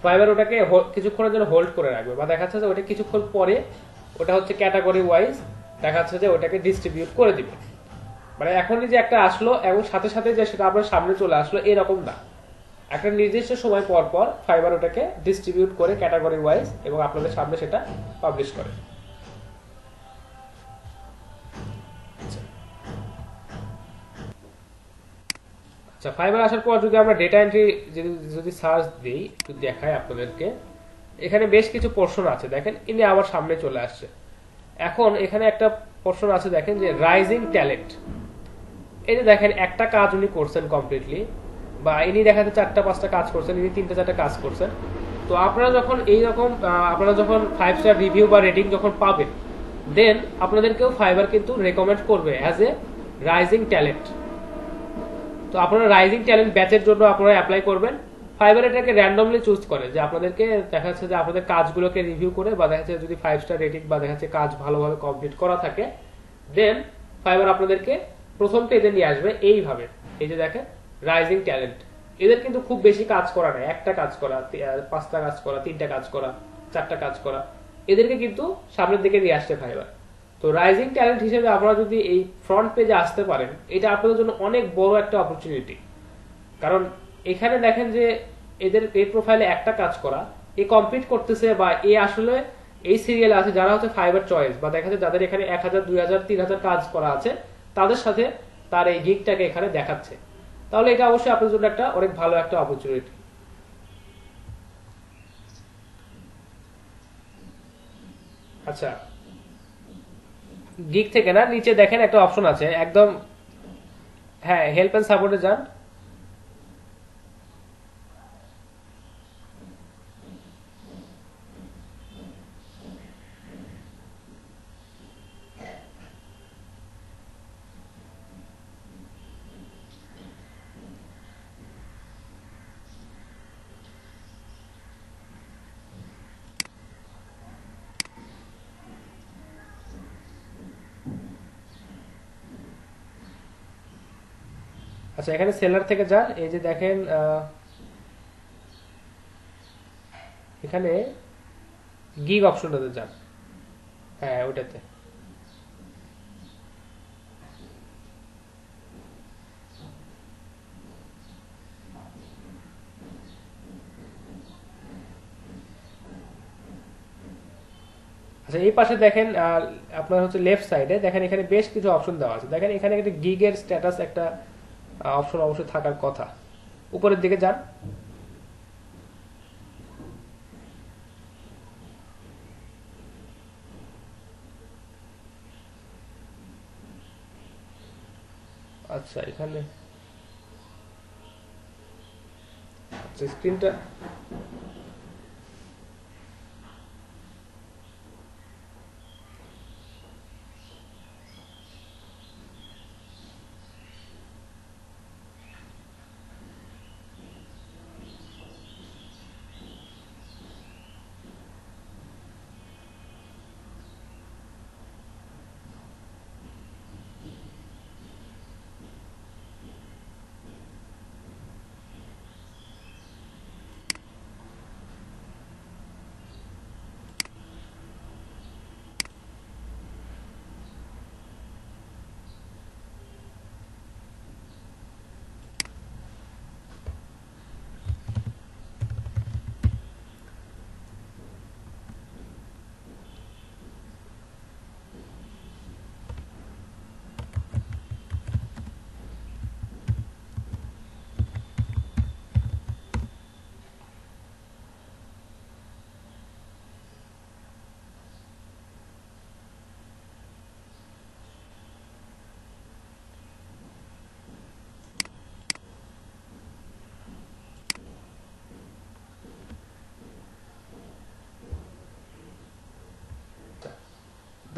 ফাইবার ওটাকে কিছুক্ষণের জন্য হোল্ড করে রাখবে, বা দেখাচ্ছে যে ওটা কিছুক্ষণ পরে ওটা হচ্ছে ক্যাটাগরি ওয়াইজ দেখাচ্ছে যে ওটাকে ডিস্ট্রিবিউট করে দিবে। মানে এখনই যে একটা আসলো এবং সাথে সাথে যে সেটা আপনার সামনে চলে আসলো এরকম না, একটা নির্দিষ্ট সময় পর পর ফাইবার ওটাকে ডিস্ট্রিবিউট করে ক্যাটাগরি ওয়াইজ এবং আপনাদের সামনে সেটা পাবলিশ করে। আচ্ছা, ফাইবার আসার পর যদি আমরা ডেটা এন্ট্রি যদি সার্চ দিই, একটু দেখাই আপনাদেরকে। এখানে বেশ কিছু পোর্শন আছে, দেখেন ইনি আমার সামনে চলে আসছে। এখন এখানে একটা পোর্শন আছে, দেখেন যে রাইজিং ট্যালেন্ট। এই যে দেখেন একটা কাজ উনি করছেন কমপ্লিটলি, বা ইনি দেখাতে 4টা 5টা কাজ করছেন, ইনি 3টা 4টা কাজ করছেন। তো আপনারা যখন এইরকম আপনারা যখন 5 স্টার রিভিউ বা রেটিং যখন পাবেন, দেন আপনাদেরকেও ফাইবার কিন্তু রেকমেন্ড করবে অ্যাজ এ রাইজিং ট্যালেন্ট। তো আপনারা রাইজিং ট্যালেন্ট ব্যাচের জন্য আপনারা অ্যাপ্লাই করবেন। ফাইবার এটাকে র্যান্ডমলি চুজ করে, যে আপনাদেরকে দেখা যাচ্ছে যে আপনাদের কাজগুলোকে রিভিউ করে, বা দেখা যাচ্ছে যদি 5 স্টার রেটিং বা দেখা যাচ্ছে কাজ ভালোভাবে কমপ্লিট করা থাকে, দেন ফাইবার আপনাদেরকে প্রথম পেজে নিয়ে আসবে এইভাবে। এই যে দেখেন রাইজিং ট্যালেন্ট, এদের কিন্তু খুব বেশি কাজ করা নেই, একটা কাজ করা, 5টা কাজ করা, 3টা কাজ করা, 4টা কাজ করা, এদেরকে কিন্তু সামনের দিকে নিয়ে আসছে ফাইবার। তো রাইজিং ট্যালেন্ট হিসেবে আপনারা যদি এই ফ্রন্ট পেজে আসতে পারেন, এটা আপনাদের জন্য অনেক বড় একটা অপরচুনিটি। কারণ এখানে দেখেন যে এদের এই প্রোফাইলে একটা কাজ করা, এ কমপ্লিট করতেছে, বা এ আসলে এই সিরিয়ালে আছে যারা হচ্ছে ফাইবার চয়েস, বা দেখা যায় যাদের এখানে 1000 2000 3000 কাজ করা আছে, তাদের সাথে তার এই গিগটাকে এখানে দেখাচ্ছে। তাহলে এটা অবশ্যই আপনার জন্য একটা অনেক ভালো একটা অপরচুনিটি। আচ্ছা, গিগ থেকে না, নিচে দেখেন একটা অপশন আছে একদম। হ্যাঁ, হেল্প এন্ড সাপোর্টে যান। আচ্ছা, এখানে সেলার থেকে যান। এই যে দেখেন এখানে গিগ অপশনটাতে যান, হ্যাঁ ওটাতে। আচ্ছা এই পাশে দেখেন আপনার হচ্ছে লেফট সাইডে দেখেন এখানে বেশ কিছু অপশন দেওয়া আছে, দেখেন এখানে একটা গিগের স্ট্যাটাস একটা অপশন অবশ্যই থাকার কথা, উপরের দিকে যান। আচ্ছা এখানে আচ্ছা স্ক্রিনটা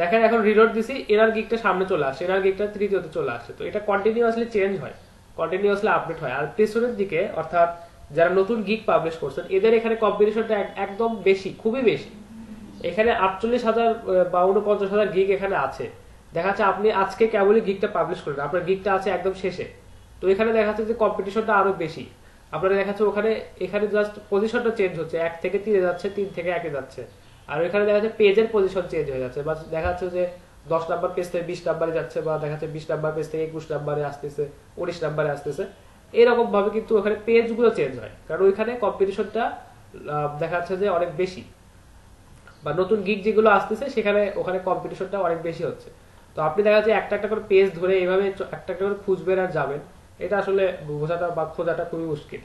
দেখেন এখন রিলোড দিছি, এরার গিগটা সামনে চলে আসে, এরার গিগটা তৃতীয়তে চলে আসে। তো এটা কন্টিনিউয়াসলি চেঞ্জ হয়, কন্টিনিউয়াসলি আপডেট হয়। আর পেছনের দিকে অর্থাৎ যারা নতুন গিগ পাবলিশ করছেন এদের এখানে কম্পিটিশনটা একদম বেশি, খুবই বেশি। এখানে 48,000 বা 49,000 গিগ এখানে আছে। দেখা যাচ্ছে আপনি আজকে কেবলই গিগটা পাবলিশ করেন, আপনার গিগটা আছে একদম শেষে, তো এখানে দেখা যাচ্ছে যে কম্পিটিশনটা আরো বেশি। আপনারা দেখা যাচ্ছে ওখানে এখানে জাস্ট পজিশনটা চেঞ্জ হচ্ছে, 1 থেকে 3 এ যাচ্ছে, 3 থেকে 1 এ যাচ্ছে। আর এখানে দেখা যাচ্ছে পেজের পজিশন চেঞ্জ হয়ে যাচ্ছে, বা দেখা যাচ্ছে যে 10 নাম্বার পেজ থেকে 20 নাম্বারে যাচ্ছে, বা দেখা যাচ্ছে 20 নাম্বার পেজ থেকে 21 নাম্বারে আসতেছে, 19 নাম্বারে আসতেছে। এরকম ভাবে কিন্তু ওখানে পেজগুলো চেঞ্জ হয়, কারণ ওইখানে কম্পিটিশনটা দেখা যাচ্ছে যে অনেক বেশি, বা নতুন গিগ যেগুলো আসতেছে সেখানে ওখানে কম্পিটিশনটা অনেক বেশি হচ্ছে। তো আপনি দেখা যাচ্ছে একটা একটা করে পেজ ধরে এইভাবে একটা একটা করে খুঁজবেন আর যাবেন, এটা আসলে বোঝাটা বা খোঁজাটা খুবই মুশকিল।